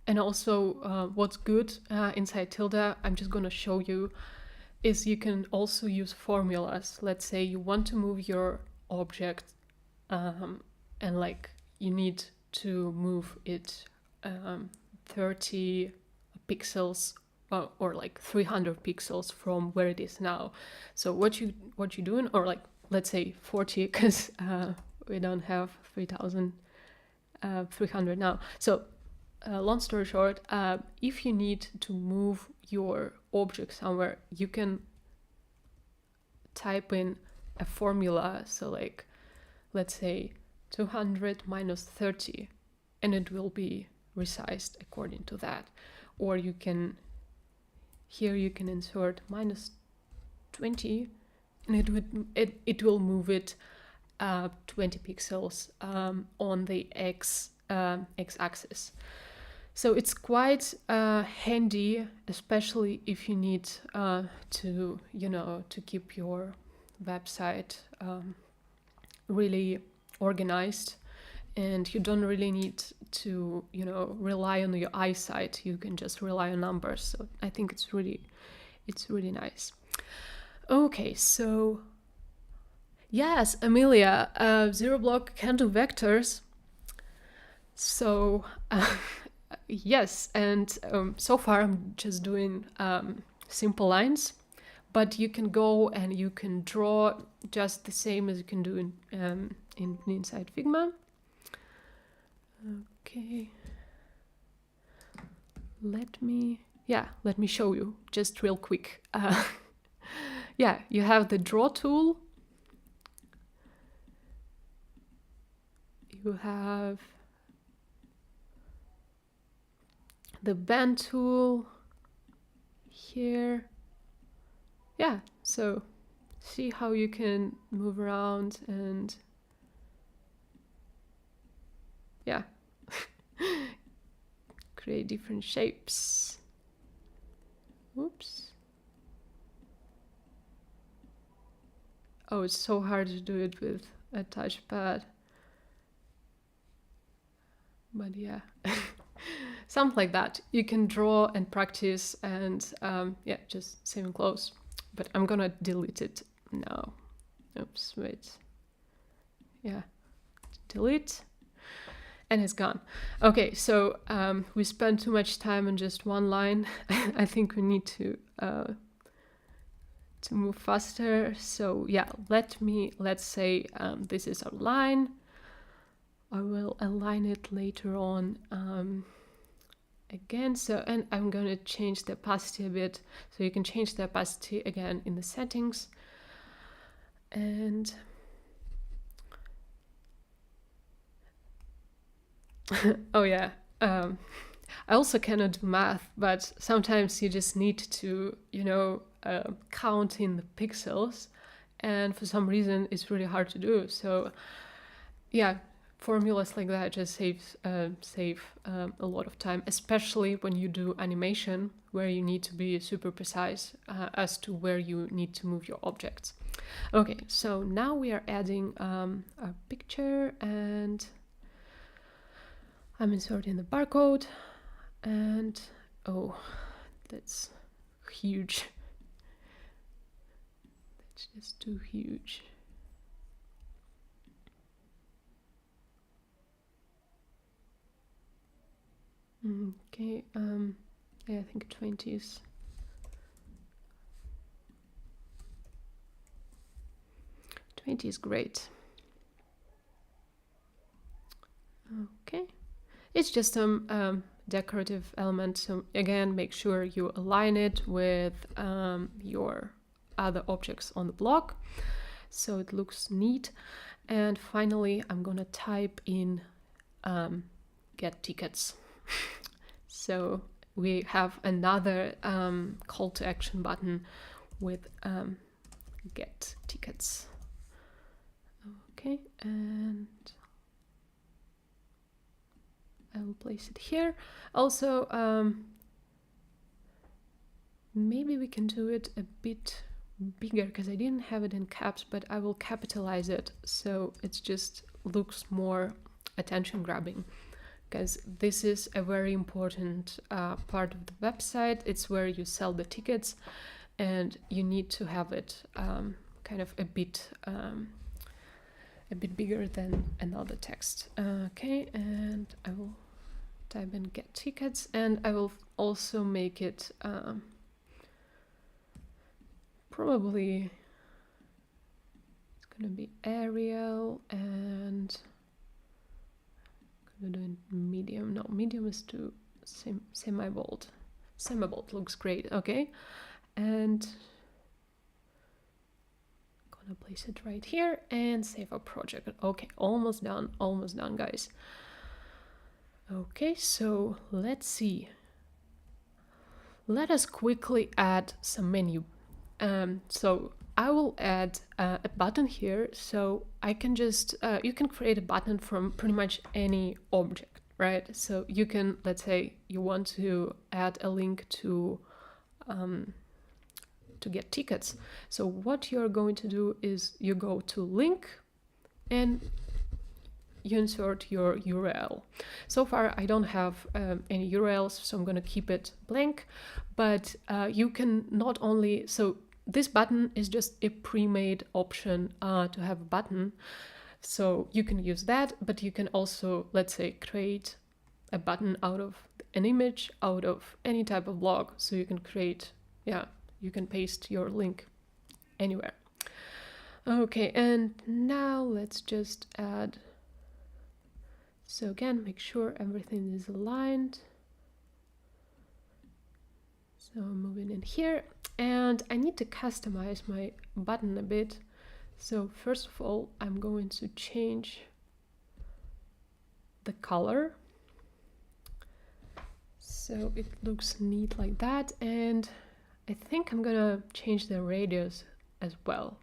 And also what's good inside Tilda, I'm just gonna show you, is you can also use formulas. Let's say you want to move your object and like you need to move it 30 pixels or like 300 pixels from where it is now. So what you're doing, or like let's say 40, because we don't have 3,300 now. So long story short, if you need to move your object somewhere, you can type in a formula. So like, let's say 200 minus 30, and it will be resized according to that. Or you can, here you can insert minus 20, and it will move it 20 pixels on the x-axis. So it's quite handy, especially if you need to keep your website really organized, and you don't really need to rely on your eyesight. You can just rely on numbers. So I think it's really nice. Okay, so yes, Amelia, ZeroBlock can do vectors. So yes, and so far I'm just doing simple lines, but you can go and you can draw just the same as you can do in inside Figma. Okay, let me show you just real quick. Yeah, you have the draw tool, you have the bend tool here. Yeah, so see how you can move around and yeah, create different shapes. Oops. Oh, it's so hard to do it with a touchpad. But yeah, something like that. You can draw and practice and yeah, just save and close. But I'm gonna delete it now. Oops, wait. Yeah, delete. And it's gone. Okay, so we spent too much time on just one line. I think we need to move faster. So yeah, let's say this is our line. I will align it later on again. So, and I'm going to change the opacity a bit. So you can change the opacity again in the settings. And oh yeah, I also cannot do math, but sometimes you just need to, count in the pixels, and for some reason it's really hard to do. So yeah, formulas like that just save a lot of time, especially when you do animation where you need to be super precise as to where you need to move your objects. Okay, so now we are adding a picture, and I'm inserting the barcode, and oh, That's huge. That's just too huge. Okay, yeah, I think 20 is. Great. Okay, it's just some decorative element. So again, make sure you align it with your other objects on the block, so it looks neat. And finally, I'm gonna type in get tickets. So we have another call to action button with get tickets. Okay, and I will place it here. Also, maybe we can do it a bit bigger because I didn't have it in caps, but I will capitalize it so it just looks more attention grabbing, because this is a very important part of the website. It's where you sell the tickets, and you need to have it kind of a bit bigger than another text. Okay, and I will type in get tickets, and I will also make it probably it's gonna be Arial, and I'm gonna do it medium. No, medium is too semi-bold. Semi-bold looks great. Okay, and gonna place it right here and save our project. Okay, almost done, guys. Okay, so let's see. Let us quickly add some menu. So I will add a button here, so I can just you can create a button from pretty much any object, right? So you can, let's say you want to add a link to get tickets. So what you're going to do is you go to link and you insert your URL. So far I don't have any URLs, so I'm going to keep it blank, but you can not only, so this button is just a pre-made option to have a button, so you can use that, but you can also, let's say, create a button out of an image, out of any type of blog, so you can create, yeah, you can paste your link anywhere. Okay, and now let's just add, so again, make sure everything is aligned. So I'm moving in here, and I need to customize my button a bit. So first of all, I'm going to change the color so it looks neat like that, and I think I'm gonna change the radius as well,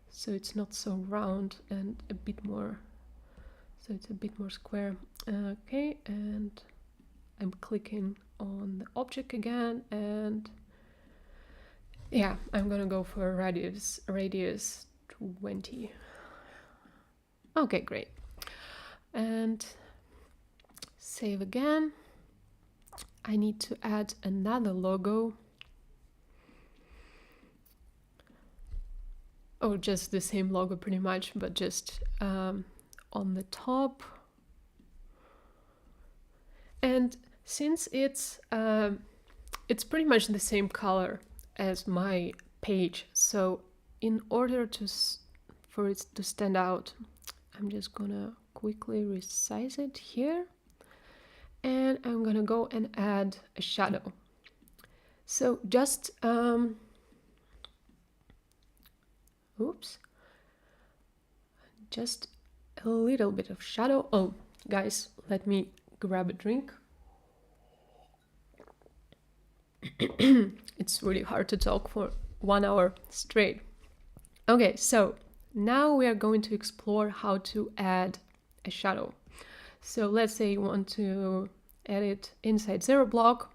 so it's not so round and a bit more, so it's a bit more square. Okay, and I'm clicking on the object again, and yeah, I'm gonna go for radius 20. Okay, great. And save again. I need to add another logo. Or just the same logo pretty much, but just on the top. And since it's pretty much the same color as my page, so in order for it to stand out, I'm just gonna quickly resize it here, and I'm gonna go and add a shadow. So just just a little bit of shadow. Oh, guys, let me grab a drink. It's really hard to talk for 1 hour straight. Okay, so now we are going to explore how to add a shadow. So let's say you want to add it inside ZeroBlock,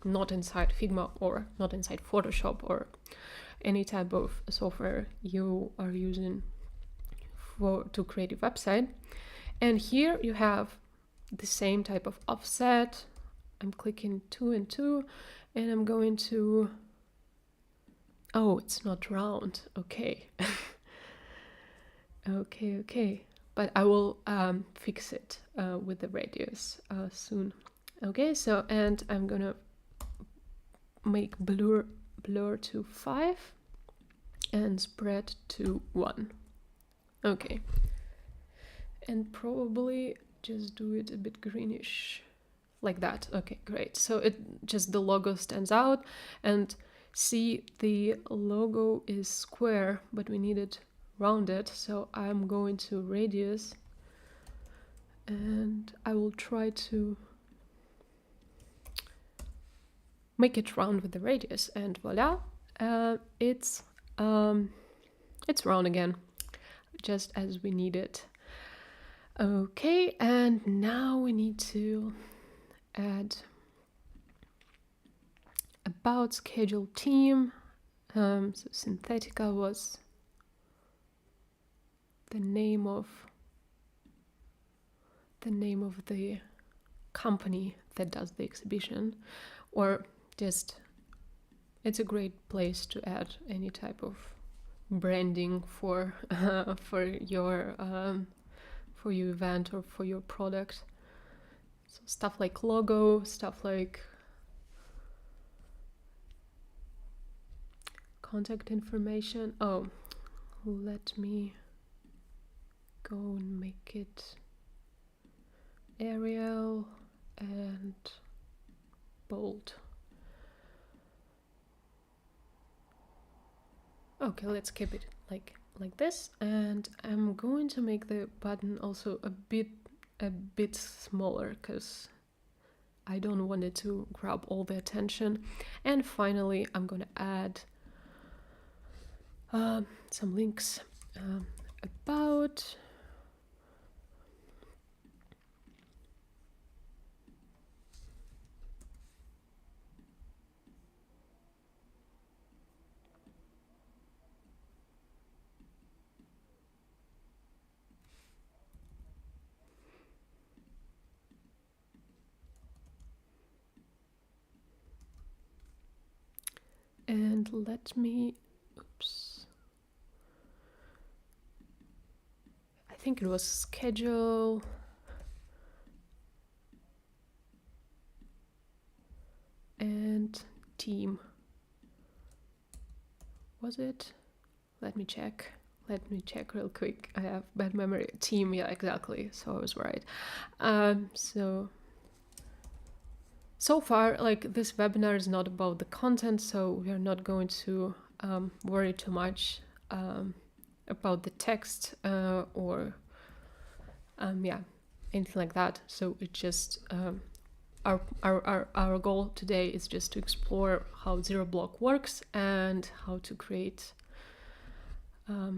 not inside Figma or not inside Photoshop or any type of software you are using to create a website. And here you have the same type of offset. I'm clicking 2 and 2, And I'm going to, oh, it's not round, okay. Okay, but I will fix it with the radius soon. Okay, so, and I'm gonna make blur to 5 and spread to 1. Okay, and probably just do it a bit greenish like that. Okay, great. So it just, the logo stands out, and see, the logo is square, but we need it rounded. So I'm going to radius, and I will try to make it round with the radius, and voila, it's round again, just as we need it. Okay, and now we need to add about schedule team. So Synthetica was the name of the company that does the exhibition, or just, it's a great place to add any type of branding for your event or for your product. So stuff like logo, stuff like contact information. Oh, let me go and make it Arial and bold. Okay, let's keep it like this, and I'm going to make the button also a bit smaller, because I don't want it to grab all the attention. And finally, I'm going to add some links about. And let me, oops. I think it was schedule. And team. Was it? Let me check real quick. I have bad memory. Team, yeah, exactly. So I was right. So far, like, this webinar is not about the content, so we are not going to worry too much about the text or anything like that. So it just our goal today is just to explore how ZeroBlock works and how to create a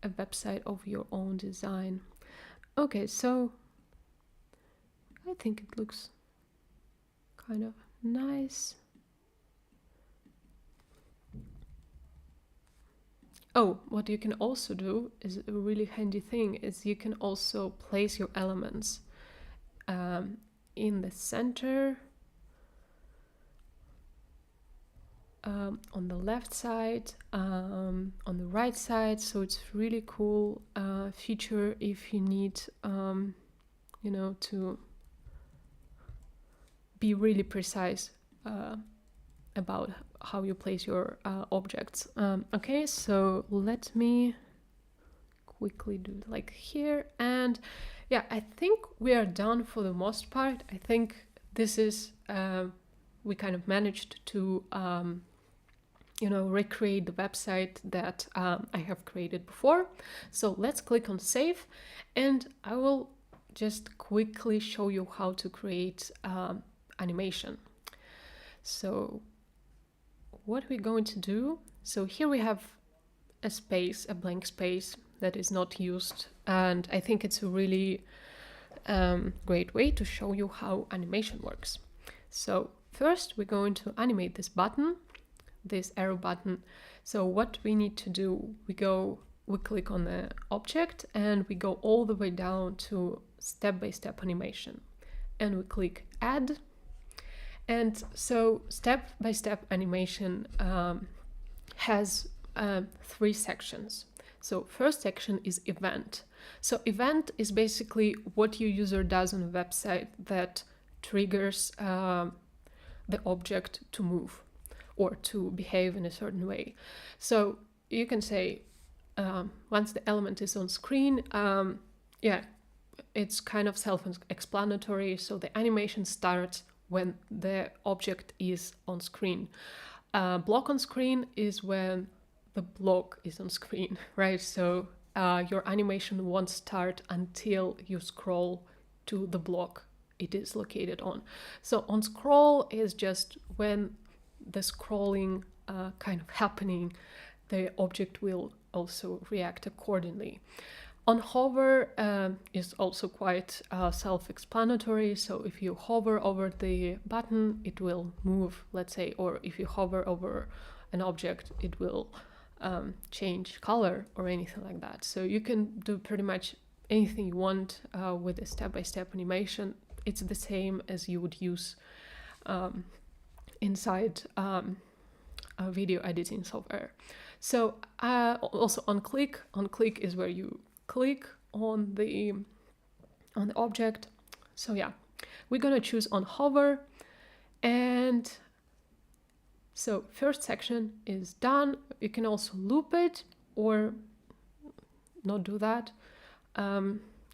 website of your own design. Okay, so I think it looks kind of nice. Oh, what you can also do is a really handy thing, is you can also place your elements in the center, on the left side, on the right side. So it's really cool feature if you need to be really precise about how you place your objects. Okay, so let me quickly do like here, and yeah, I think we are done for the most part. I think this is we kind of managed to recreate the website that I have created before. So let's click on save, and I will just quickly show you how to create animation. So what we're going to do, so here we have a blank space that is not used, and I think it's a really great way to show you how animation works. So first we're going to animate this button, this arrow button. So what we need to do, we click on the object and we go all the way down to step-by-step animation. and we click add. And so step-by-step animation has 3 sections. So first section is event. So event is basically what your user does on a website that triggers the object to move or to behave in a certain way. So you can say once the element is on screen, it's kind of self-explanatory. So the animation starts when the object is on screen. Block on screen is when the block is on screen, right? So your animation won't start until you scroll to the block it is located on. So on scroll is just when the scrolling kind of happening, the object will also react accordingly. On hover is also quite self-explanatory. So if you hover over the button, it will move, let's say, or if you hover over an object, it will change color or anything like that. So you can do pretty much anything you want with a step-by-step animation. It's the same as you would use inside a video editing software. So also on click is where you click on the object. So yeah, we're gonna choose on hover, and so first section is done. You can also loop it or not do that.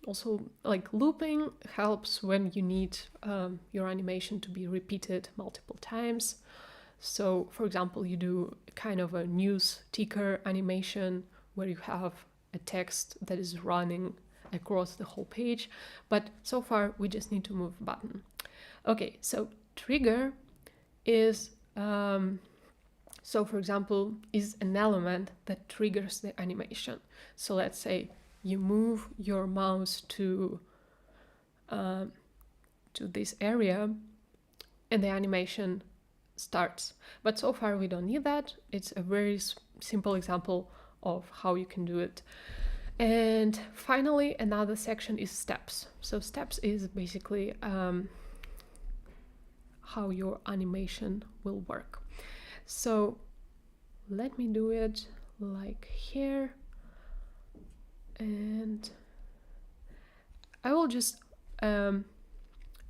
Also, like looping helps when you need your animation to be repeated multiple times. So for example, you do kind of a news ticker animation where you have a text that is running across the whole page, but so far we just need to move a button. Okay, so trigger is so for example is an element that triggers the animation. So let's say you move your mouse to this area and the animation starts. But so far we don't need that. It's a very simple example of how you can do it. And finally, another section is steps. So steps is basically how your animation will work. So let me do it like here. And I will just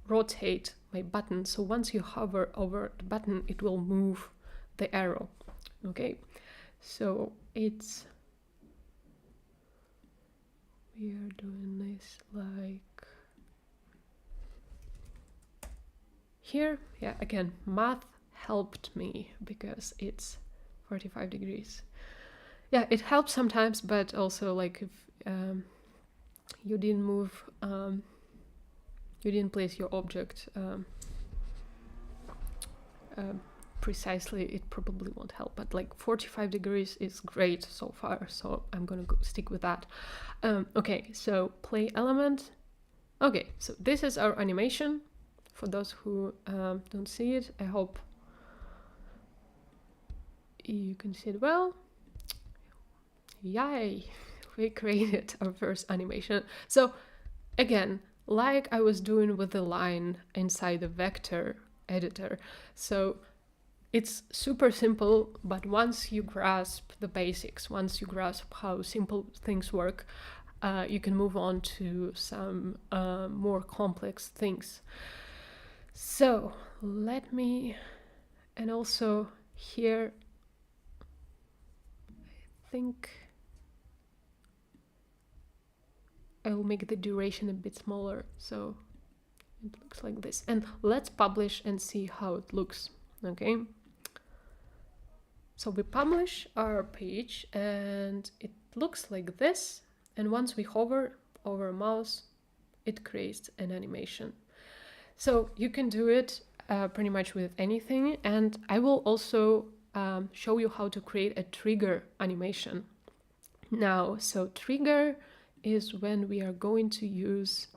rotate my button. So once you hover over the button, it will move the arrow. Okay, so we are doing this like here. Yeah, again, math helped me because it's 45 degrees. Yeah, it helps sometimes, but also like if you didn't move, you didn't place your object precisely, it probably won't help. But like 45 degrees is great so far, so I'm gonna stick with that. Okay, so play element. Okay, so this is our animation. For those who don't see it, I hope you can see it well. Yay! We created our first animation. So again, like I was doing with the line inside the vector editor, so it's super simple, but once you grasp the basics, once you grasp how simple things work, you can move on to some more complex things. So let me, and also here, I think I will make the duration a bit smaller, so it looks like this. And let's publish and see how it looks, okay? So we publish our page and it looks like this. And once we hover over a mouse, it creates an animation. So you can do it pretty much with anything. And I will also show you how to create a trigger animation now. So trigger is when we are going to use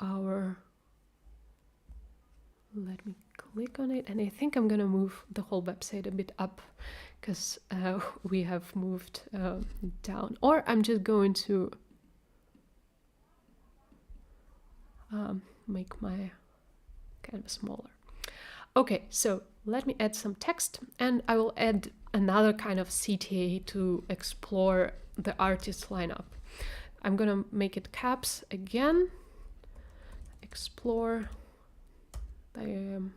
our, let me click on it, and I think I'm gonna move the whole website a bit up because we have moved down, or I'm just going to make my canvas smaller. Okay, so let me add some text, and I will add another kind of CTA to explore the artist lineup. I'm gonna make it caps again. Explore the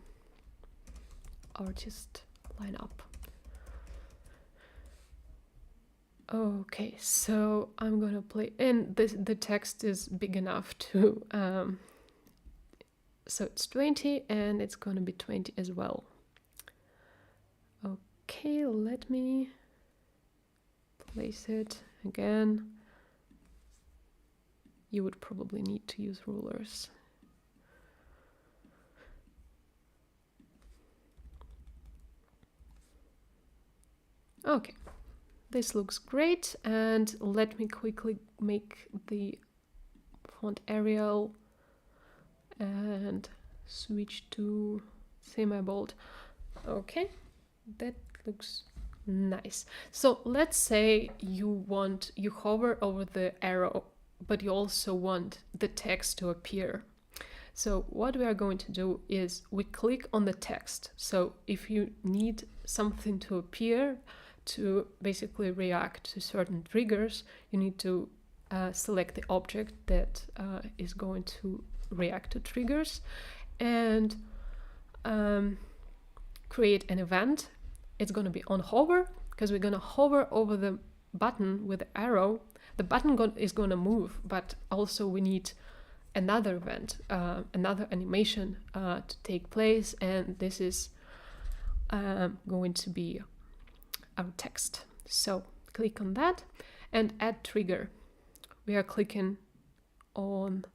artist lineup. Okay, so I'm gonna play, and the text is big enough to, so it's 20 and it's gonna be 20 as well. Okay, let me place it again. You would probably need to use rulers. Okay, this looks great, and let me quickly make the font Arial and switch to semi-bold. Okay, that looks nice. So let's say you hover over the arrow, but you also want the text to appear. So what we are going to do is we click on the text. So if you need something to appear to basically react to certain triggers, you need to select the object that is going to react to triggers and create an event. It's going to be on hover, because we're going to hover over the button with the arrow. The button is going to move, but also we need another event, another animation to take place, and this is going to be our text. So click on that and add trigger. We are clicking on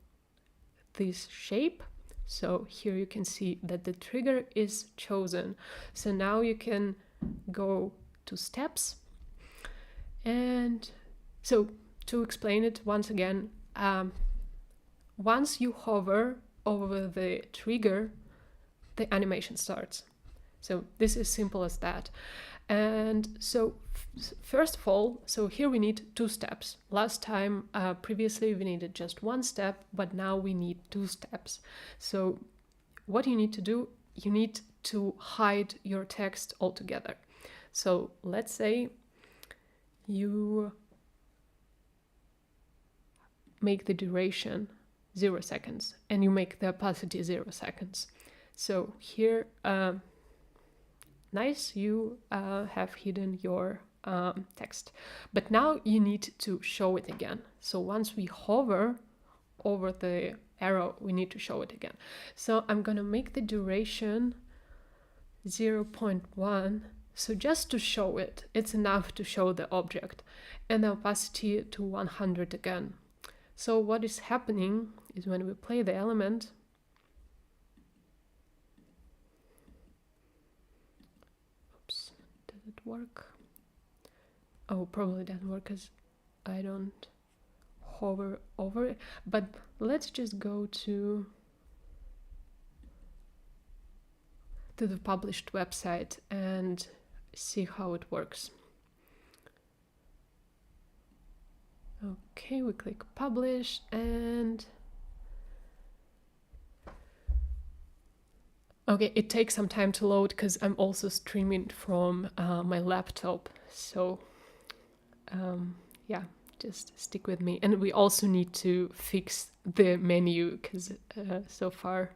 this shape. So here you can see that the trigger is chosen. So now you can go to steps. And so to explain it once again, once you hover over the trigger, the animation starts. So this is simple as that. And so first of all, so here we need 2 steps. Last time, previously we needed just 1 step, but now we need 2 steps. So what you need to do, you need to hide your text altogether. So let's say you make the duration 0 seconds and you make the opacity 0 seconds. So here, nice, you have hidden your text. But now you need to show it again. So once we hover over the arrow, we need to show it again. So I'm gonna make the duration 0.1. So just to show it, it's enough to show the object, and the opacity to 100 again. So what is happening is when we play the element, does it work? Oh, probably doesn't work because I don't hover over it. But let's just go to the published website and see how it works. Okay, we click publish, and okay, it takes some time to load because I'm also streaming from my laptop. So yeah, just stick with me. And we also need to fix the menu because so far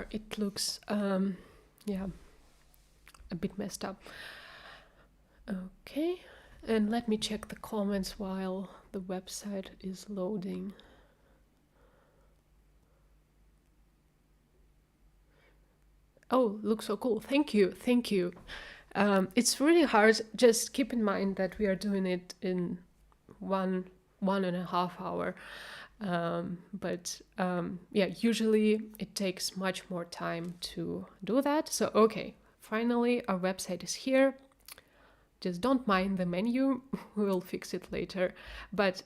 it looks yeah, a bit messed up. Okay, and let me check the comments while the website is loading. Oh, looks so cool. Thank you. Thank you. It's really hard. Just keep in mind that we are doing it in one and a half hour. But yeah, usually it takes much more time to do that. So, okay, finally our website is here. Just don't mind the menu, we will fix it later. But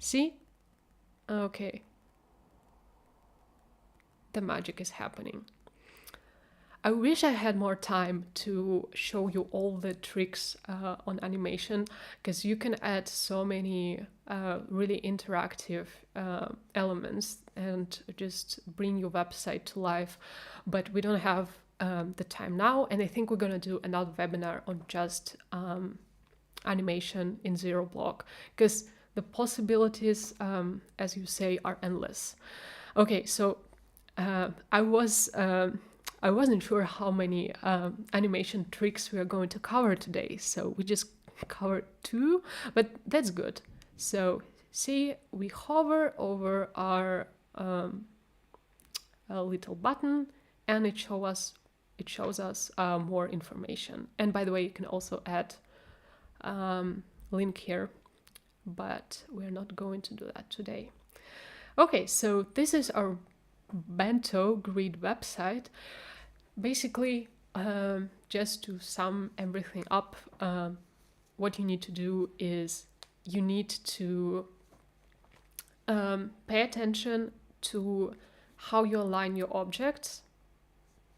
see? Okay. The magic is happening. I wish I had more time to show you all the tricks on animation, because you can add so many really interactive elements and just bring your website to life. But we don't have the time now, and I think we're going to do another webinar on just animation in zero block, because the possibilities, as you say, are endless. Okay, so I wasn't sure how many animation tricks we are going to cover today, so we just covered 2, but that's good. So see, we hover over our little button, and it shows us more information. And by the way, you can also add link here, but we're not going to do that today. Okay, so this is our Bento grid website. Basically, just to sum everything up, what you need to do is you need to pay attention to how you align your objects.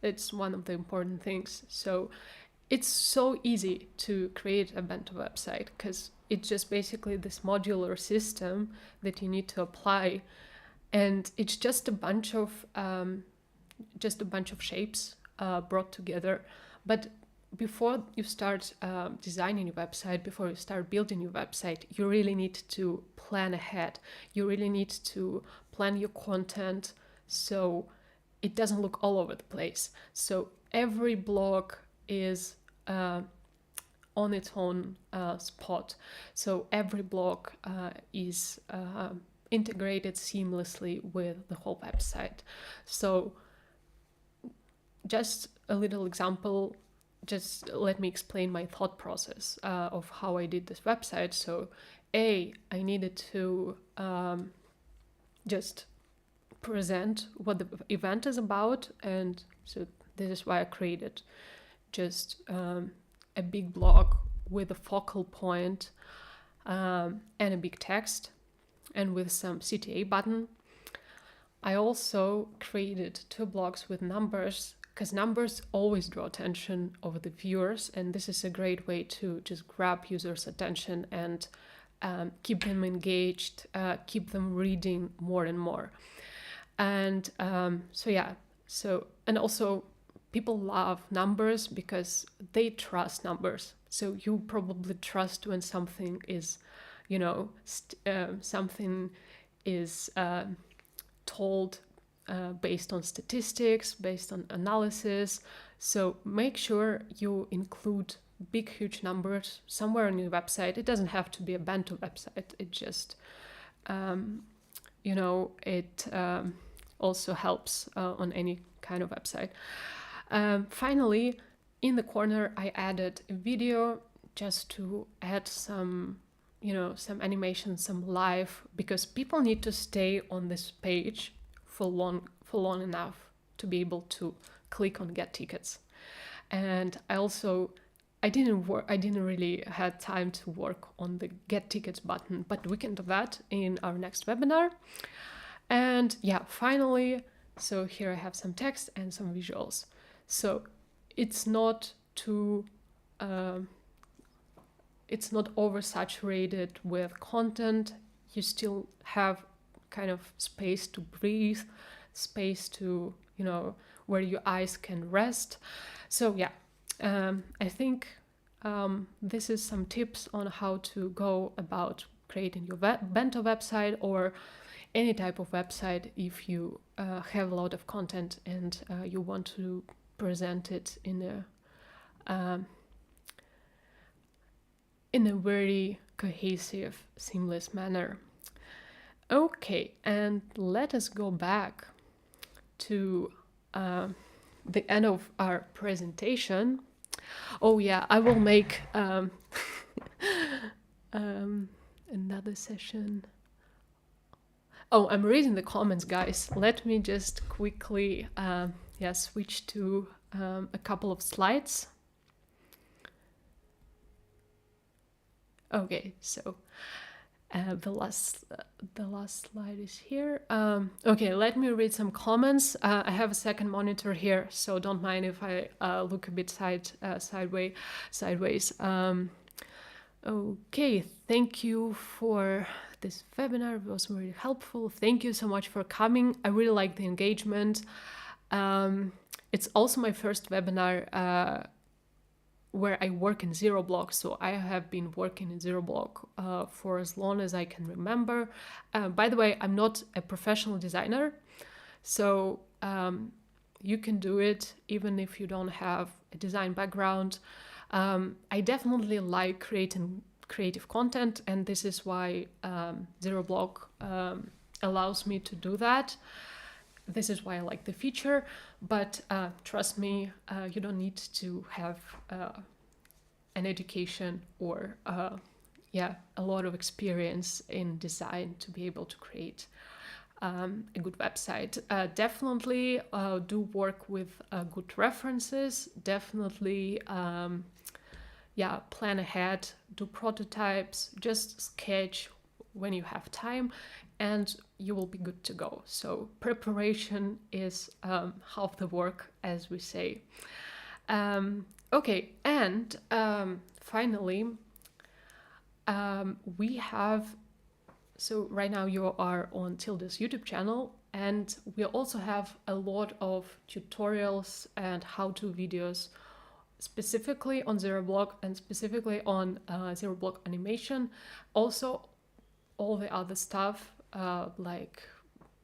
It's one of the important things. So it's so easy to create a Bento website, because it's just basically this modular system that you need to apply, and it's just a bunch of shapes brought together. But before you start designing your website, before you start building your website, you really need to plan ahead. You really need to plan your content so it doesn't look all over the place. So every block is on its own spot. So every block is integrated seamlessly with the whole website. So just a little example, just let me explain my thought process of how I did this website. So I needed to just present what the event is about, and so this is why I created just a big block with a focal point and a big text, and with some CTA button. I also created 2 blocks with numbers, because numbers always draw attention of the viewers, and this is a great way to just grab users' attention and keep them engaged, keep them reading more and more. And and also people love numbers because they trust numbers. So you probably trust when something is, something is told based on statistics, based on analysis. So make sure you include big, huge numbers somewhere on your website. It doesn't have to be a Bento website. It just, it also helps on any kind of website. Finally, in the corner, I added a video just to add some animation, some life, because people need to stay on this page for long enough to be able to click on get tickets. And I didn't really had time to work on the get tickets button, but we can do that in our next webinar. And finally, so here I have some text and some visuals. So it's not too it's not oversaturated with content. You still have kind of space to breathe, space to, where your eyes can rest. So I think this is some tips on how to go about creating your Bento website, or any type of website if you have a lot of content and you want to present it in a very cohesive, seamless manner. Okay, and let us go back to the end of our presentation. Oh yeah, I will make another session. Oh, I'm reading the comments, guys. Let me just quickly switch to a couple of slides. Okay, so The last slide is here. Okay, let me read some comments. I have a second monitor here, so don't mind if I look a bit sideways. Okay, thank you for this webinar. It was very helpful. Thank you so much for coming. I really like the engagement. It's also my first webinar where I work in Zero Block. So I have been working in Zero Block for as long as I can remember. By the way, I'm not a professional designer, so you can do it even if you don't have a design background. I definitely like creating creative content, and this is why Zero Block allows me to do that. This is why I like the feature, but trust me, you don't need to have an education or a lot of experience in design to be able to create a good website. Definitely do work with good references. Definitely plan ahead, do prototypes, just sketch when you have time, and you will be good to go. So preparation is half the work, as we say. Okay, and finally, we have, so right now you are on Tilda's YouTube channel, and we also have a lot of tutorials and how-to videos specifically on Zero Block and specifically on Zero Block animation. Also, all the other stuff like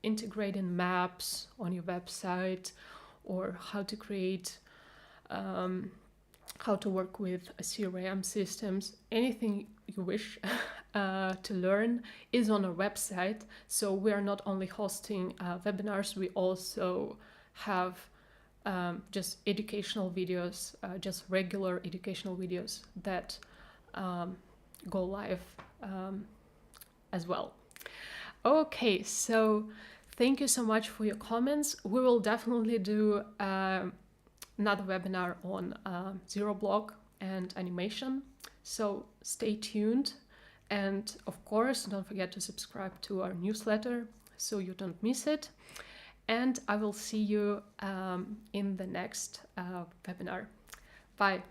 integrating maps on your website, or how to create, how to work with CRM systems, anything you wish to learn is on our website. So we are not only hosting webinars, we also have just educational videos, just regular educational videos that go live as well. Okay, so thank you so much for your comments. We will definitely do another webinar on Zero Block and animation. So stay tuned. And of course, don't forget to subscribe to our newsletter so you don't miss it. And I will see you in the next webinar. Bye.